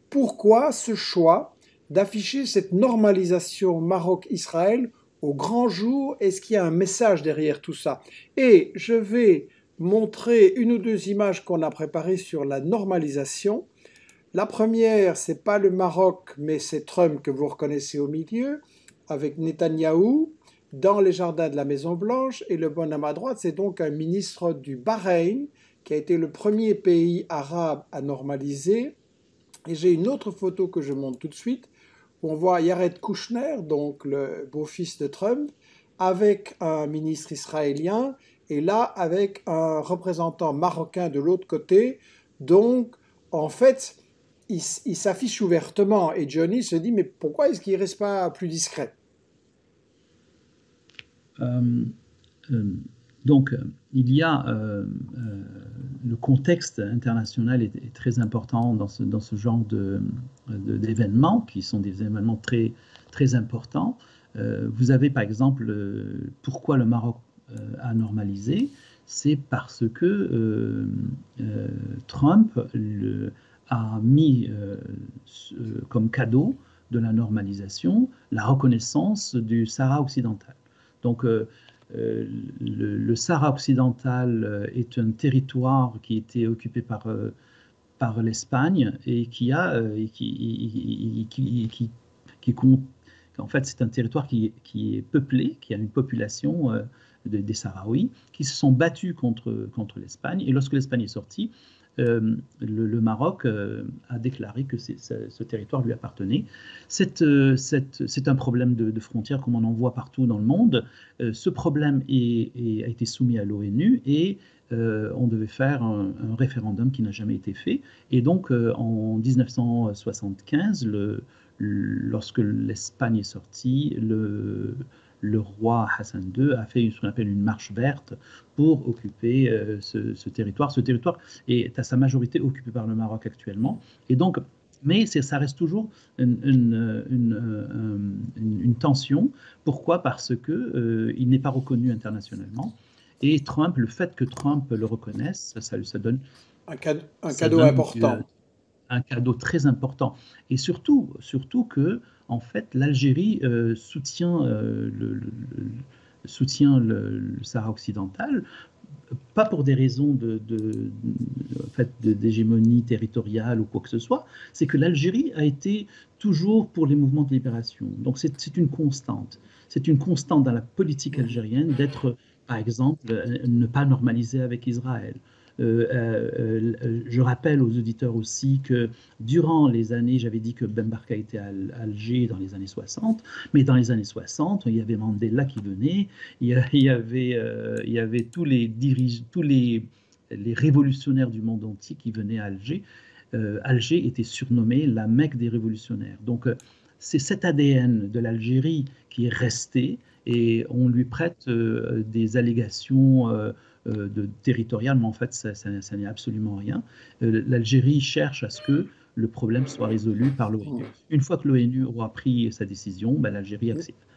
pourquoi ce choix d'afficher cette normalisation Maroc-Israël au grand jour? Est-ce qu'il y a un message derrière tout ça? Et je vais montrer une ou deux images qu'on a préparées sur la normalisation. La première, c'est pas le Maroc, mais c'est Trump que vous reconnaissez au milieu, avec Netanyahou dans les jardins de la Maison-Blanche, et le bonhomme à droite, c'est donc un ministre du Bahreïn, qui a été le premier pays arabe à normaliser. Et j'ai une autre photo que je montre tout de suite, où on voit Jared Kushner, donc le beau-fils de Trump, avec un ministre israélien, et là, avec un représentant marocain de l'autre côté. Donc, en fait, il s'affiche ouvertement, et Johnny se dit, mais pourquoi est-ce qu'il ne reste pas plus discret? Donc, il y a le contexte international est très important dans ce genre d'événements, qui sont des événements très, très importants. Vous avez par exemple, pourquoi le Maroc a normalisé, c'est parce que Trump a mis comme cadeau de la normalisation la reconnaissance du Sahara occidental. Donc, le Sahara occidental est un territoire qui était occupé par l'Espagne et en fait, c'est un territoire qui est peuplé, qui a une population des Sahraouis qui se sont battus contre l'Espagne. Et lorsque l'Espagne est sortie, le Maroc a déclaré que ce territoire lui appartenait. C'est un problème de frontières comme on en voit partout dans le monde. Ce problème a été soumis à l'ONU et on devait faire un référendum qui n'a jamais été fait. Et donc, en 1975, lorsque l'Espagne est sortie, le roi Hassan II a fait ce qu'on appelle une marche verte pour occuper ce territoire. Ce territoire est à sa majorité occupé par le Maroc actuellement. Et donc, mais ça reste toujours une tension. Pourquoi? Parce qu'il n'est pas reconnu internationalement. Et Trump, le fait que Trump le reconnaisse, ça donne un cadeau important. Un cadeau très important. Et surtout que, en fait, l'Algérie soutient le Sahara occidental, pas pour des raisons d'hégémonie territoriale ou quoi que ce soit, c'est que l'Algérie a été toujours pour les mouvements de libération. Donc c'est une constante. C'est une constante dans la politique algérienne d'être, par exemple, ne pas normaliser avec Israël. Je rappelle aux auditeurs aussi que durant les années, j'avais dit que Ben Barka était à Alger dans les années 60, mais dans les années 60, il y avait Mandela qui venait, il y avait tous les révolutionnaires du monde entier qui venaient à Alger. Alger était surnommée la Mecque des révolutionnaires. Donc c'est cet ADN de l'Algérie qui est resté et on lui prête des allégations territoriales, mais en fait ça n'est absolument rien. L'Algérie cherche à ce que le problème soit résolu par l'ONU. Une fois que l'ONU aura pris sa décision, l'Algérie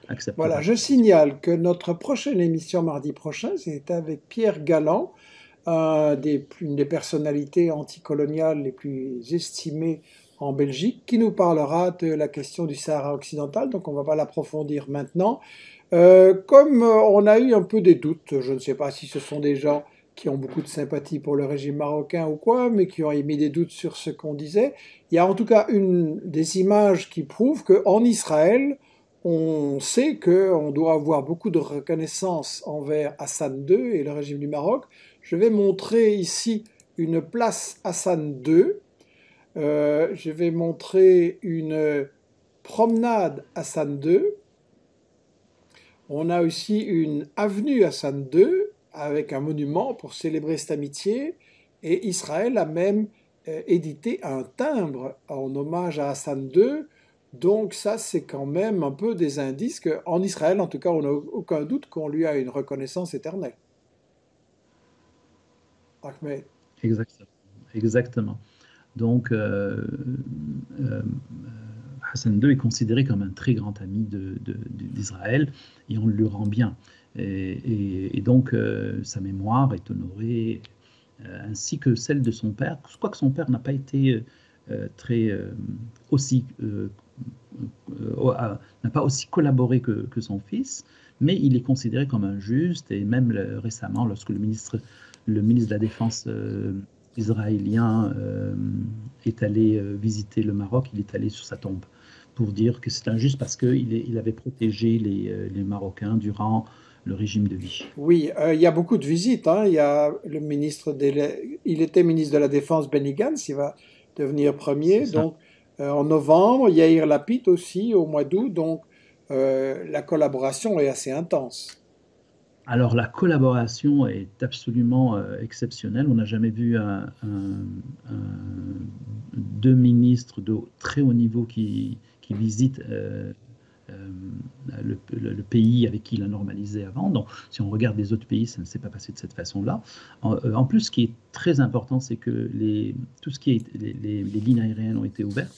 accepte. Voilà, je signale que notre prochaine émission mardi prochain, c'est avec Pierre Galland, une des personnalités anticoloniales les plus estimées en Belgique, qui nous parlera de la question du Sahara occidental, donc on ne va pas l'approfondir maintenant. Comme on a eu un peu des doutes, je ne sais pas si ce sont des gens qui ont beaucoup de sympathie pour le régime marocain ou quoi, mais qui ont émis des doutes sur ce qu'on disait, il y a en tout cas des images qui prouvent qu'en Israël, on sait qu'on doit avoir beaucoup de reconnaissance envers Hassan II et le régime du Maroc. Je vais montrer ici une place Hassan II. Je vais montrer une promenade Hassan II. On a aussi une avenue Hassan II avec un monument pour célébrer cette amitié. Et Israël a même édité un timbre en hommage à Hassan II. Donc ça, c'est quand même un peu des indices qu'en Israël, en tout cas, on n'a aucun doute qu'on lui a une reconnaissance éternelle. Ahmed. Exactement. Donc, Hassan II est considéré comme un très grand ami d'Israël et on lui rend bien. Et donc, sa mémoire est honorée, ainsi que celle de son père, quoique son père n'a pas été n'a pas aussi collaboré que son fils, mais il est considéré comme un juste, et même récemment, lorsque le ministre de la Défense israélien est allé visiter le Maroc, il est allé sur sa tombe pour dire que c'est injuste parce qu'il avait protégé les Marocains durant le régime de Vichy. Oui, il y a beaucoup de visites. Il y a le il était ministre de la Défense, Benny Gantz, il va devenir premier. Donc, en novembre, Yair Lapid aussi, au mois d'août. Donc, la collaboration est assez intense. Alors, la collaboration est absolument exceptionnelle. On n'a jamais vu deux ministres de très haut niveau qui visitent le pays avec qui il a normalisé avant. Donc, si on regarde les autres pays, ça ne s'est pas passé de cette façon-là. En plus, ce qui est très important, c'est que les lignes aériennes ont été ouvertes,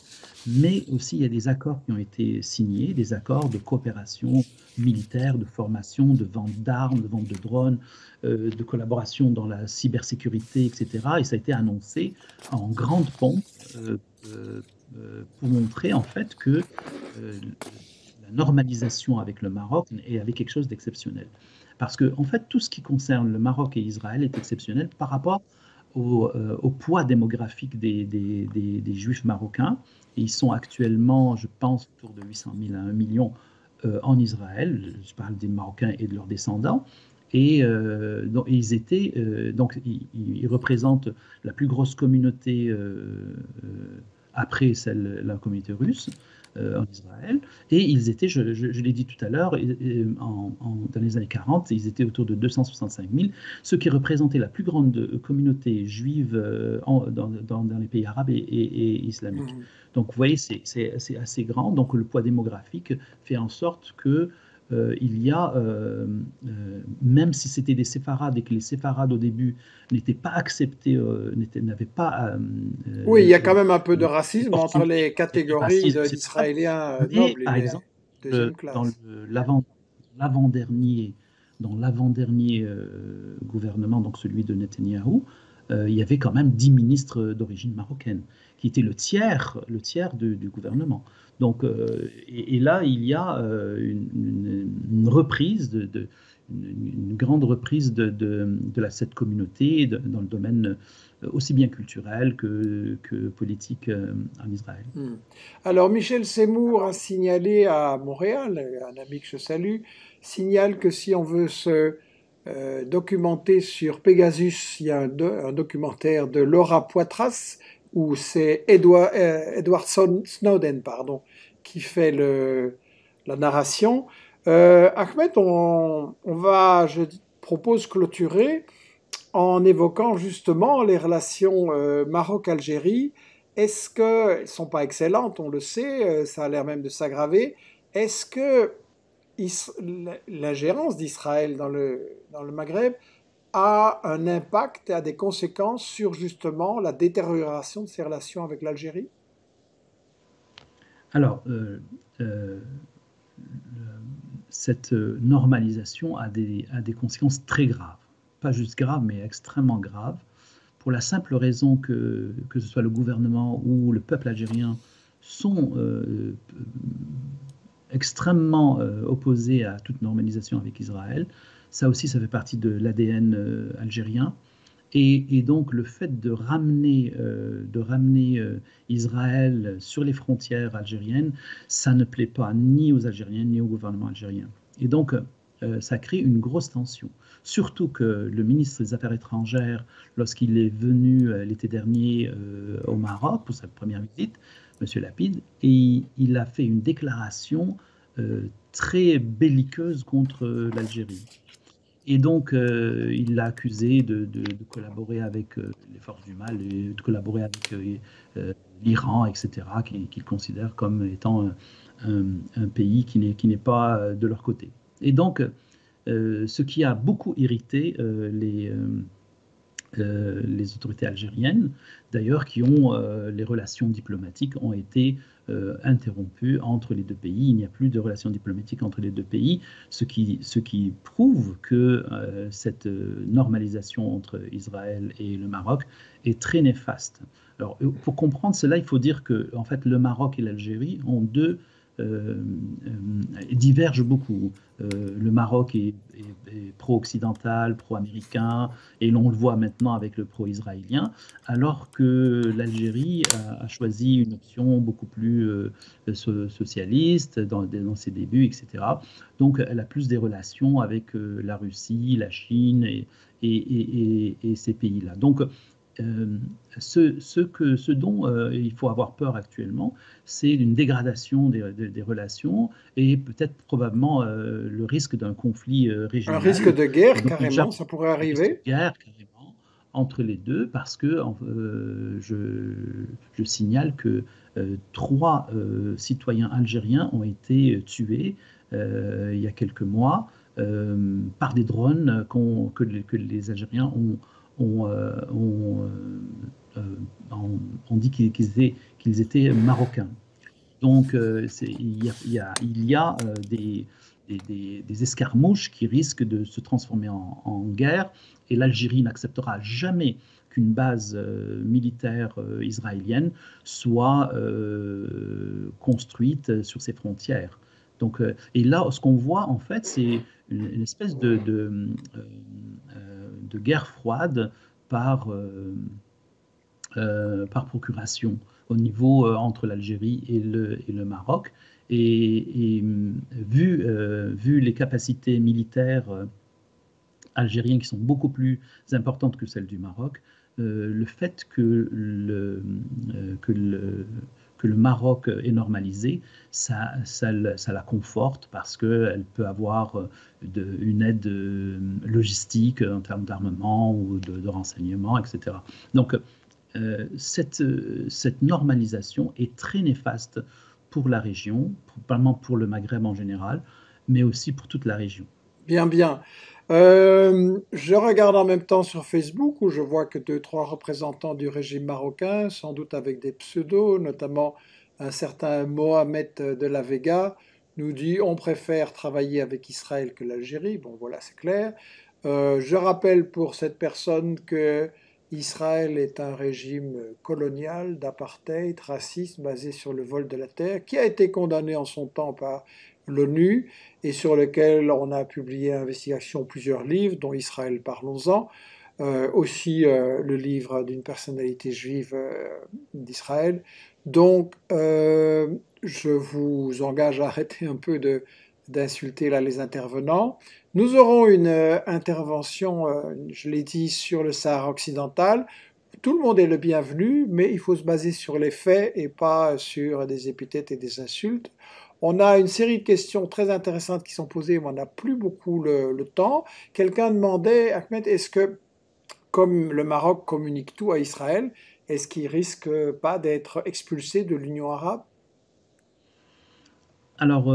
mais aussi il y a des accords qui ont été signés, des accords de coopération militaire, de formation, de vente d'armes, de vente de drones, de collaboration dans la cybersécurité, etc. Et ça a été annoncé en grande pompe pour montrer en fait que la normalisation avec le Maroc avait quelque chose d'exceptionnel. Parce que en fait, tout ce qui concerne le Maroc et Israël est exceptionnel par rapport au poids démographique des Juifs marocains. Et ils sont actuellement, je pense, autour de 800 000 à 1 million en Israël. Je parle des Marocains et de leurs descendants. Et, ils représentent la plus grosse communauté après la communauté russe en Israël. Et ils étaient, je l'ai dit tout à l'heure, dans les années 40, ils étaient autour de 265 000, ce qui représentait la plus grande communauté juive dans les pays arabes et islamiques. Donc vous voyez, c'est assez grand. Donc le poids démographique fait en sorte que il y a, même si c'était des séfarades et que les séfarades au début n'étaient pas acceptés, n'avaient pas... oui, il y a quand même un peu de racisme entre les catégories d'Israéliens nobles par et exemple, deuxième classe. l'avant-dernier gouvernement, donc celui de Netanyahou, il y avait quand même 10 ministres d'origine marocaine, qui étaient le tiers du gouvernement. Donc, et là, il y a une reprise, une grande reprise de cette communauté dans le domaine aussi bien culturel que politique en Israël. Alors, Michel Seymour a signalé à Montréal, un ami que je salue, signale que si on veut se documenter sur Pegasus, il y a un documentaire de Laura Poitras, où c'est Edward Snowden qui fait la narration. Ahmed, je propose clôturer en évoquant justement les relations Maroc-Algérie. Est-ce qu'elles ne sont pas excellentes, on le sait, ça a l'air même de s'aggraver. Est-ce que l'ingérence d'Israël dans le Maghreb a un impact et a des conséquences sur justement la détérioration de ses relations avec l'Algérie? Alors, cette normalisation a des conséquences très graves. Pas juste graves, mais extrêmement graves, pour la simple raison que ce soit le gouvernement ou le peuple algérien sont extrêmement opposés à toute normalisation avec Israël. Ça aussi, ça fait partie de l'ADN algérien. Et donc, le fait de ramener Israël sur les frontières algériennes, ça ne plaît pas ni aux Algériens ni au gouvernement algérien. Et donc, ça crée une grosse tension. Surtout que le ministre des Affaires étrangères, lorsqu'il est venu l'été dernier au Maroc pour sa première visite, M. Lapid, et il a fait une déclaration très belliqueuse contre l'Algérie. Et donc, il l'a accusé de collaborer avec les forces du mal, et de collaborer avec l'Iran, etc., qu'il considère comme étant un pays qui n'est pas de leur côté. Et donc, ce qui a beaucoup irrité les autorités algériennes, d'ailleurs, qui ont les relations diplomatiques ont été interrompues entre les deux pays. Il n'y a plus de relations diplomatiques entre les deux pays, ce qui prouve que cette normalisation entre Israël et le Maroc est très néfaste. Alors, pour comprendre cela, il faut dire que en fait, le Maroc et l'Algérie ont divergent beaucoup. Le Maroc est pro-occidental, pro-américain, et l'on le voit maintenant avec le pro-israélien, alors que l'Algérie a choisi une option beaucoup plus socialiste dans ses débuts, etc. Donc elle a plus des relations avec la Russie, la Chine et ces pays-là. Donc ce dont il faut avoir peur actuellement, c'est une dégradation des relations et peut-être probablement le risque d'un conflit régional. Un risque de guerre, carrément, ça pourrait arriver. Un risque de guerre, carrément, entre les deux, parce que je signale que 3 citoyens algériens ont été tués il y a quelques mois par des drones que les Algériens ont dit qu'ils étaient marocains. Donc, il y a des escarmouches qui risquent de se transformer en guerre, et l'Algérie n'acceptera jamais qu'une base militaire israélienne soit construite sur ses frontières. Donc, et là, ce qu'on voit, en fait, c'est une espèce de guerre froide par procuration au niveau entre l'Algérie et le Maroc. Et vu les capacités militaires algériennes qui sont beaucoup plus importantes que celles du Maroc, le fait que le Maroc est normalisé, ça la conforte parce qu'elle peut avoir une aide logistique en termes d'armement ou de renseignement, etc. Donc, cette normalisation est très néfaste pour la région, probablement pour le Maghreb en général, mais aussi pour toute la région. Bien, bien. Je regarde en même temps sur Facebook où je vois que 2, 3 représentants du régime marocain, sans doute avec des pseudos, notamment un certain Mohamed de la Vega, nous dit on préfère travailler avec Israël que l'Algérie. Bon, voilà, c'est clair. Je rappelle pour cette personne que Israël est un régime colonial, d'apartheid, raciste, basé sur le vol de la terre, qui a été condamné en son temps par l'ONU et sur lequel on a publié à investigation plusieurs livres, dont Israël, parlons-en, aussi le livre d'une personnalité juive d'Israël. Donc, je vous engage à arrêter un peu d'insulter là les intervenants. Nous aurons une intervention, je l'ai dit, sur le Sahara occidental. Tout le monde est le bienvenu, mais il faut se baser sur les faits et pas sur des épithètes et des insultes. On a une série de questions très intéressantes qui sont posées, mais on n'a plus beaucoup le temps. Quelqu'un demandait, Ahmed, est-ce que, comme le Maroc communique tout à Israël, est-ce qu'il risque pas d'être expulsé de l'Union arabe? Alors,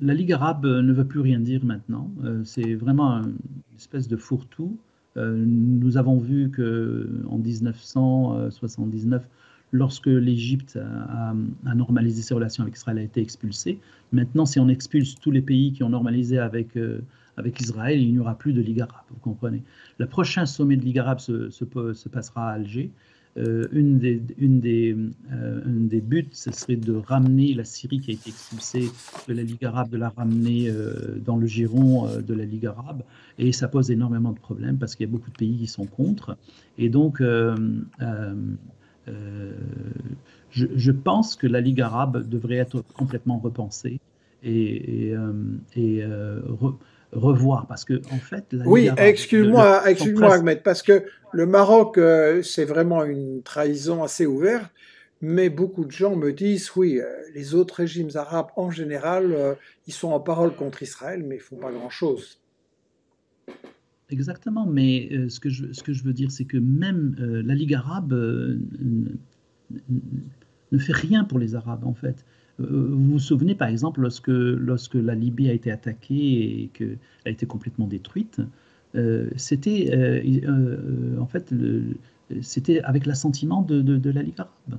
la Ligue arabe ne veut plus rien dire maintenant. C'est vraiment une espèce de fourre-tout. Nous avons vu qu'en 1979, lorsque l'Égypte a normalisé ses relations avec Israël, a été expulsée. Maintenant, si on expulse tous les pays qui ont normalisé avec Israël, il n'y aura plus de Ligue arabe, vous comprenez. Le prochain sommet de Ligue arabe se passera à Alger. Un des buts, ce serait de ramener la Syrie qui a été expulsée de la Ligue arabe, de la ramener dans le giron de la Ligue arabe. Et ça pose énormément de problèmes parce qu'il y a beaucoup de pays qui sont contre. Et donc, je pense que la Ligue arabe devrait être complètement repensée et revoir, parce que en fait, la Ligue Oui, arabe, excuse-moi, Ahmed, parce que le Maroc, c'est vraiment une trahison assez ouverte, mais beaucoup de gens me disent, oui, les autres régimes arabes en général, ils sont en parole contre Israël, mais ils font pas grand-chose. Exactement, mais ce que je veux dire, c'est que même la Ligue arabe ne fait rien pour les Arabes, en fait. Vous vous souvenez, par exemple, lorsque la Libye a été attaquée et qu'elle a été complètement détruite, c'était en fait c'était avec l'assentiment de la Ligue arabe.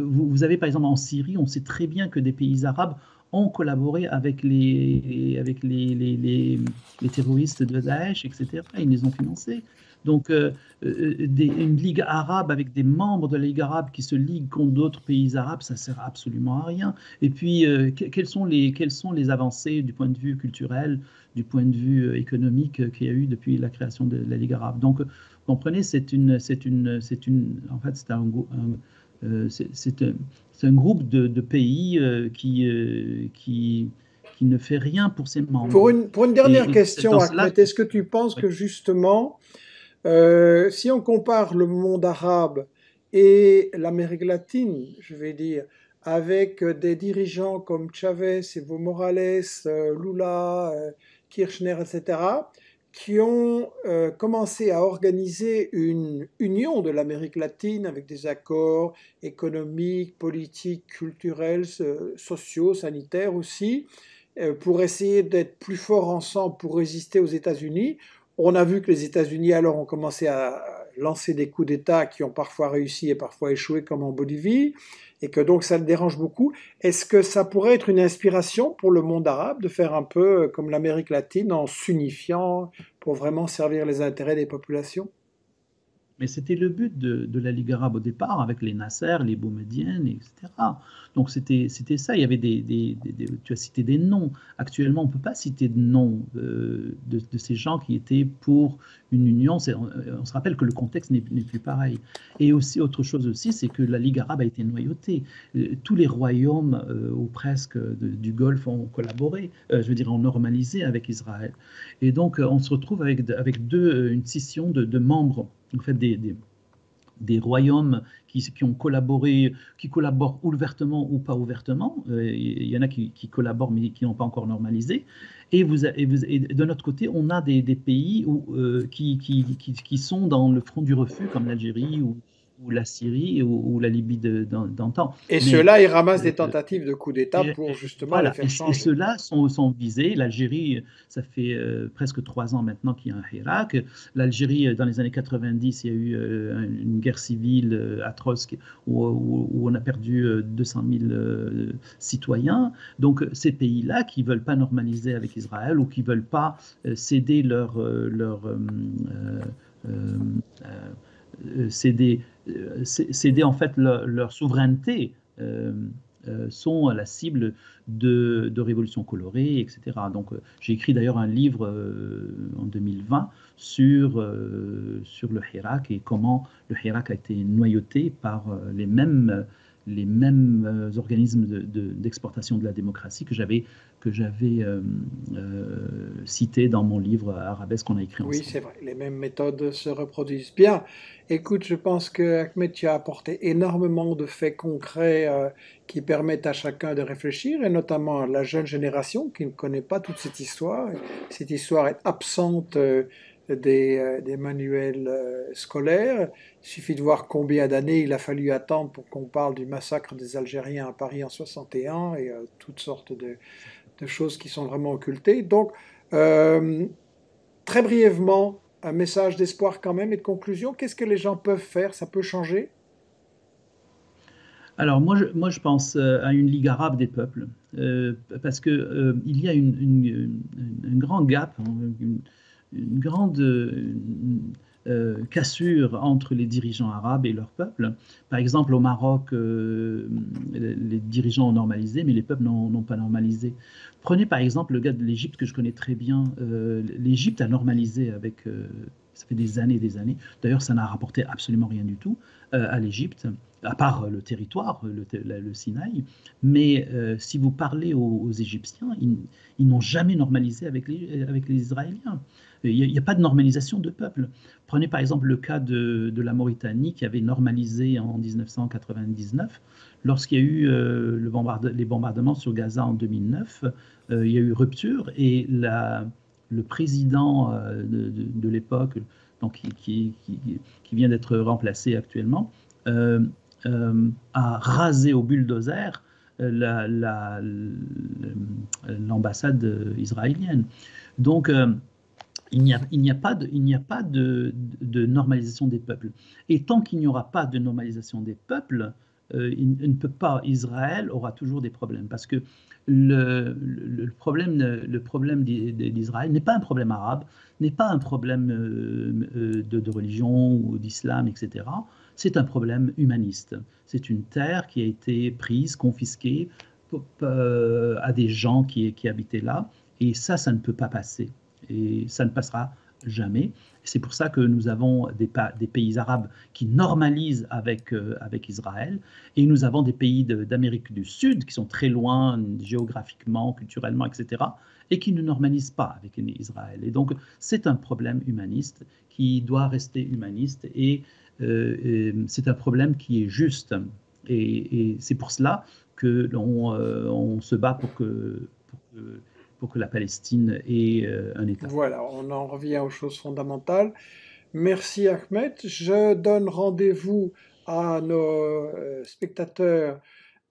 Vous avez, par exemple, en Syrie, on sait très bien que des pays arabes ont collaboré avec les terroristes de Daesh, etc. Ils les ont financés. Donc, une ligue arabe avec des membres de la ligue arabe qui se liguent contre d'autres pays arabes, ça ne sert absolument à rien. Et puis, quelles sont les avancées du point de vue culturel, du point de vue économique qu'il y a eu depuis la création de la Ligue arabe? Donc, vous comprenez, en fait, c'est un groupe de pays qui ne fait rien pour ses membres. Pour une dernière question, Ahmed, est-ce que tu penses que justement, si on compare le monde arabe et l'Amérique latine, je vais dire, avec des dirigeants comme Chavez, Evo Morales, Lula, Kirchner, etc., qui ont commencé à organiser une union de l'Amérique latine avec des accords économiques, politiques, culturels, sociaux, sanitaires aussi, pour essayer d'être plus forts ensemble pour résister aux États-Unis. On a vu que les États-Unis alors ont commencé à lancer des coups d'État qui ont parfois réussi et parfois échoué, comme en Bolivie, et que donc ça le dérange beaucoup. Est-ce que ça pourrait être une inspiration pour le monde arabe de faire un peu comme l'Amérique latine en s'unifiant pour vraiment servir les intérêts des populations? Mais c'était le but de la Ligue arabe au départ, avec les Nasser, les Boumediennes, etc. Donc c'était ça. Il y avait tu as cité des noms. Actuellement, on ne peut pas citer de noms de ces gens qui étaient pour une union. On se rappelle que le contexte n'est plus pareil. Et aussi, autre chose aussi, c'est que la Ligue arabe a été noyautée. Tous les royaumes, ou presque, du Golfe ont collaboré, ont normalisé avec Israël. Et donc, on se retrouve avec une scission de membres, en fait, des royaumes qui ont collaboré, qui collaborent ouvertement ou pas ouvertement. Il y en a qui collaborent mais qui n'ont pas encore normalisé. Et de notre côté, on a des pays qui sont dans le front du refus, comme l'Algérie ou la Syrie ou la Libye d'antan. Et ceux-là, ils ramassent des tentatives de coup d'État pour justement les faire changer. Et ceux-là sont visés. L'Algérie, ça fait presque 3 ans maintenant qu'il y a un Hirak. L'Algérie, dans les années 90, il y a eu une guerre civile atroce où on a perdu 200 000 citoyens. Donc ces pays-là qui ne veulent pas normaliser avec Israël ou qui ne veulent pas céder céder en fait leur souveraineté, sont à la cible de révolutions colorées, etc. Donc j'ai écrit d'ailleurs un livre en 2020 sur le Hirak et comment le Hirak a été noyauté par les mêmes organismes d'exportation de la démocratie que j'avais cité dans mon livre Arabesque qu'on a écrit ensemble. Oui, c'est vrai, les mêmes méthodes se reproduisent. Bien, écoute, je pense que Ahmed, tu as apporté énormément de faits concrets qui permettent à chacun de réfléchir, et notamment à la jeune génération qui ne connaît pas toute cette histoire. Cette histoire est absente des manuels scolaires. Il suffit de voir combien d'années il a fallu attendre pour qu'on parle du massacre des Algériens à Paris en 61 et toutes sortes de choses qui sont vraiment occultées. Donc, très brièvement, un message d'espoir quand même et de conclusion. Qu'est-ce que les gens peuvent faire? Ça peut changer? Alors moi je pense à une Ligue arabe des peuples, parce que il y a un grand gap, une grande cassure entre les dirigeants arabes et leur peuple. Par exemple, au Maroc, les dirigeants ont normalisé, mais les peuples n'ont pas normalisé. Prenez par exemple le cas de l'Égypte que je connais très bien. L'Égypte a normalisé avec... ça fait des années et des années. D'ailleurs, ça n'a rapporté absolument rien du tout à l'Égypte, à part le territoire, le Sinaï. Mais si vous parlez aux Égyptiens, ils n'ont jamais normalisé avec les Israéliens. Il n'y a pas de normalisation de peuple. Prenez par exemple le cas de la Mauritanie qui avait normalisé en 1999. Lorsqu'il y a eu les bombardements sur Gaza en 2009, il y a eu rupture et le président de l'époque, donc qui vient d'être remplacé actuellement, a rasé au bulldozer l'ambassade israélienne. Donc, il n'y a pas de normalisation des peuples. Et tant qu'il n'y aura pas de normalisation des peuples, Israël aura toujours des problèmes. Parce que le problème d'Israël n'est pas un problème arabe, n'est pas un problème de religion ou d'islam, etc. C'est un problème humaniste. C'est une terre qui a été prise, confisquée à des gens qui habitaient là. Et ça ne peut pas passer. Et ça ne passera jamais. C'est pour ça que nous avons des pays arabes qui normalisent avec Israël, et nous avons des pays d'Amérique du Sud qui sont très loin géographiquement, culturellement, etc., et qui ne normalisent pas avec Israël. Et donc, c'est un problème humaniste qui doit rester humaniste, et c'est un problème qui est juste. Et c'est pour cela que on se bat pour que la Palestine ait un État. Voilà, on en revient aux choses fondamentales. Merci Ahmed. Je donne rendez-vous à nos spectateurs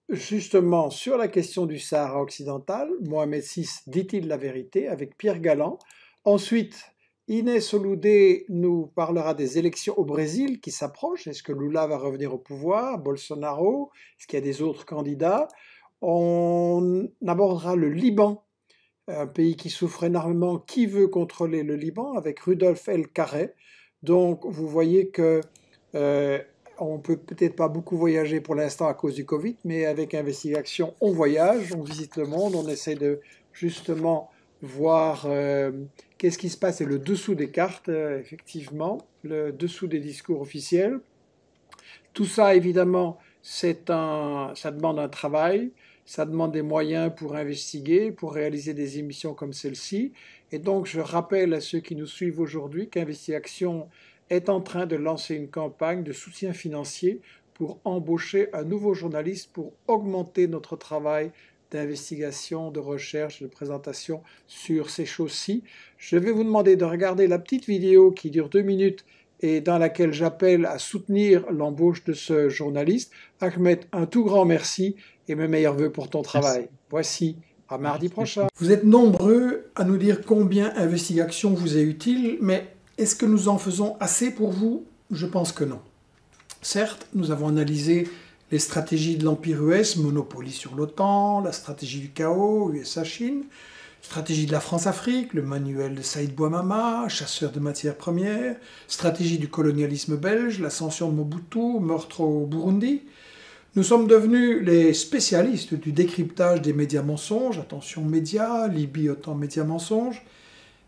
justement sur la question du Sahara occidental. Mohamed VI dit-il la vérité avec Pierre Galland. Ensuite, Inès Oloudé nous parlera des élections au Brésil qui s'approchent. Est-ce que Lula va revenir au pouvoir? Bolsonaro? Est-ce qu'il y a des autres candidats? On abordera le Liban, un pays qui souffre énormément. Qui veut contrôler le Liban? Avec Rudolf El Carré. Donc, vous voyez que On peut peut-être pas beaucoup voyager pour l'instant à cause du Covid, mais avec Investigation, on voyage, on visite le monde, on essaie de justement voir qu'est-ce qui se passe et le dessous des cartes, effectivement, le dessous des discours officiels. Tout ça, évidemment, ça demande un travail, ça demande des moyens pour investiguer, pour réaliser des émissions comme celle-ci. Et donc, je rappelle à ceux qui nous suivent aujourd'hui qu'Investigation est en train de lancer une campagne de soutien financier pour embaucher un nouveau journaliste pour augmenter notre travail d'investigation, de recherche, de présentation sur ces choses-ci. Je vais vous demander de regarder la petite vidéo qui dure 2 minutes et dans laquelle j'appelle à soutenir l'embauche de ce journaliste. Ahmed, un tout grand merci et mes meilleurs voeux pour ton travail. Merci. Voici, à mardi prochain. Vous êtes nombreux à nous dire combien Investigation vous est utile, mais est-ce que nous en faisons assez pour vous? Je pense que non. Certes, nous avons analysé les stratégies de l'Empire US, Monopoly sur l'OTAN, la stratégie du chaos, USA-Chine, stratégie de la France-Afrique, le manuel de Saïd Bouamama, chasseur de matières premières, stratégie du colonialisme belge, l'ascension de Mobutu, meurtre au Burundi. Nous sommes devenus les spécialistes du décryptage des médias mensonges, attention médias, Libye, OTAN, médias mensonges.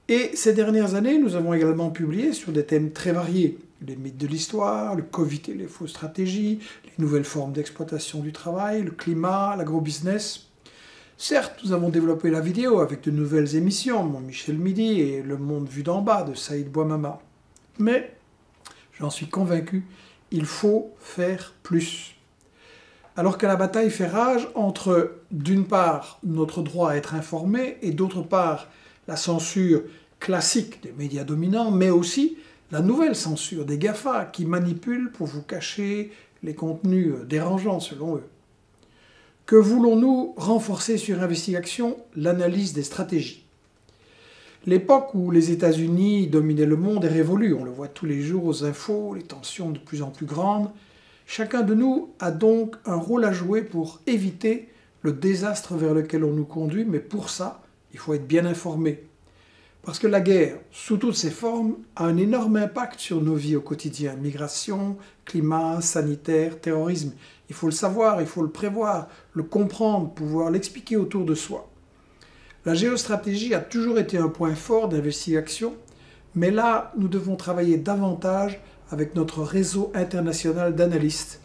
Et ces dernières années, nous avons également publié sur des thèmes très variés. Les mythes de l'histoire, le Covid et les fausses stratégies, les nouvelles formes d'exploitation du travail, le climat, l'agrobusiness. Certes, nous avons développé la vidéo avec de nouvelles émissions, Mon Michel Midi et Le Monde vu d'en bas de Saïd Bouamama. Mais, j'en suis convaincu, il faut faire plus. Alors que la bataille fait rage entre, d'une part, notre droit à être informé et d'autre part, la censure classique des médias dominants, mais aussi la nouvelle censure des GAFA qui manipulent pour vous cacher les contenus dérangeants selon eux. Que voulons-nous renforcer sur Investigation? L'analyse des stratégies. L'époque où les États-Unis dominaient le monde est révolue, on le voit tous les jours aux infos, les tensions de plus en plus grandes. Chacun de nous a donc un rôle à jouer pour éviter le désastre vers lequel on nous conduit, mais pour ça, il faut être bien informé. Parce que la guerre, sous toutes ses formes, a un énorme impact sur nos vies au quotidien. Migration, climat, sanitaire, terrorisme. Il faut le savoir, il faut le prévoir, le comprendre, pouvoir l'expliquer autour de soi. La géostratégie a toujours été un point fort d'Investigation, mais là, nous devons travailler davantage avec notre réseau international d'analystes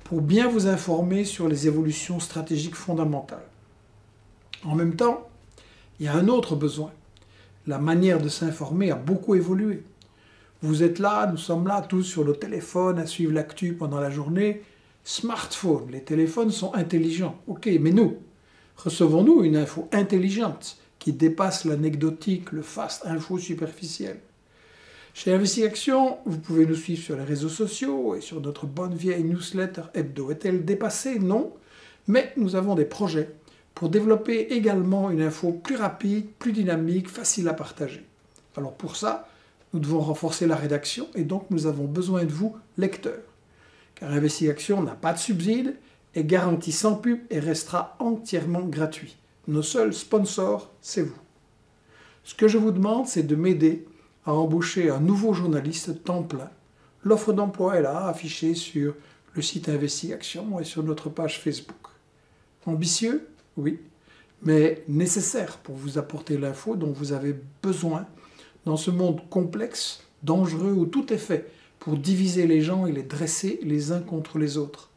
pour bien vous informer sur les évolutions stratégiques fondamentales. En même temps, il y a un autre besoin. La manière de s'informer a beaucoup évolué. Vous êtes là, nous sommes là, tous sur nos téléphones à suivre l'actu pendant la journée. Smartphone, les téléphones sont intelligents. Ok, mais nous, recevons-nous une info intelligente qui dépasse l'anecdotique, le fast info superficiel? Chez Investigation, vous pouvez nous suivre sur les réseaux sociaux et sur notre bonne vieille newsletter hebdo. Est-elle dépassée? Non, mais nous avons des projets pour développer également une info plus rapide, plus dynamique, facile à partager. Alors pour ça, nous devons renforcer la rédaction et donc nous avons besoin de vous, lecteurs. Car Investigation n'a pas de subside, est garantie sans pub et restera entièrement gratuit. Nos seuls sponsors, c'est vous. Ce que je vous demande, c'est de m'aider à embaucher un nouveau journaliste temps plein. L'offre d'emploi est là, affichée sur le site Investigation et sur notre page Facebook. Ambitieux? Oui, mais nécessaire pour vous apporter l'info dont vous avez besoin dans ce monde complexe, dangereux, où tout est fait pour diviser les gens et les dresser les uns contre les autres.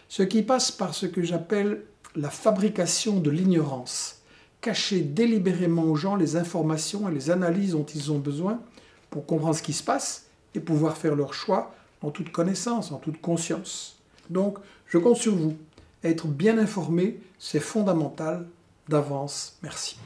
Ce qui passe par ce que j'appelle la fabrication de l'ignorance, cacher délibérément aux gens les informations et les analyses dont ils ont besoin pour comprendre ce qui se passe et pouvoir faire leur choix en toute connaissance, en toute conscience. Donc, je compte sur vous. Être bien informé, c'est fondamental. D'avance, merci.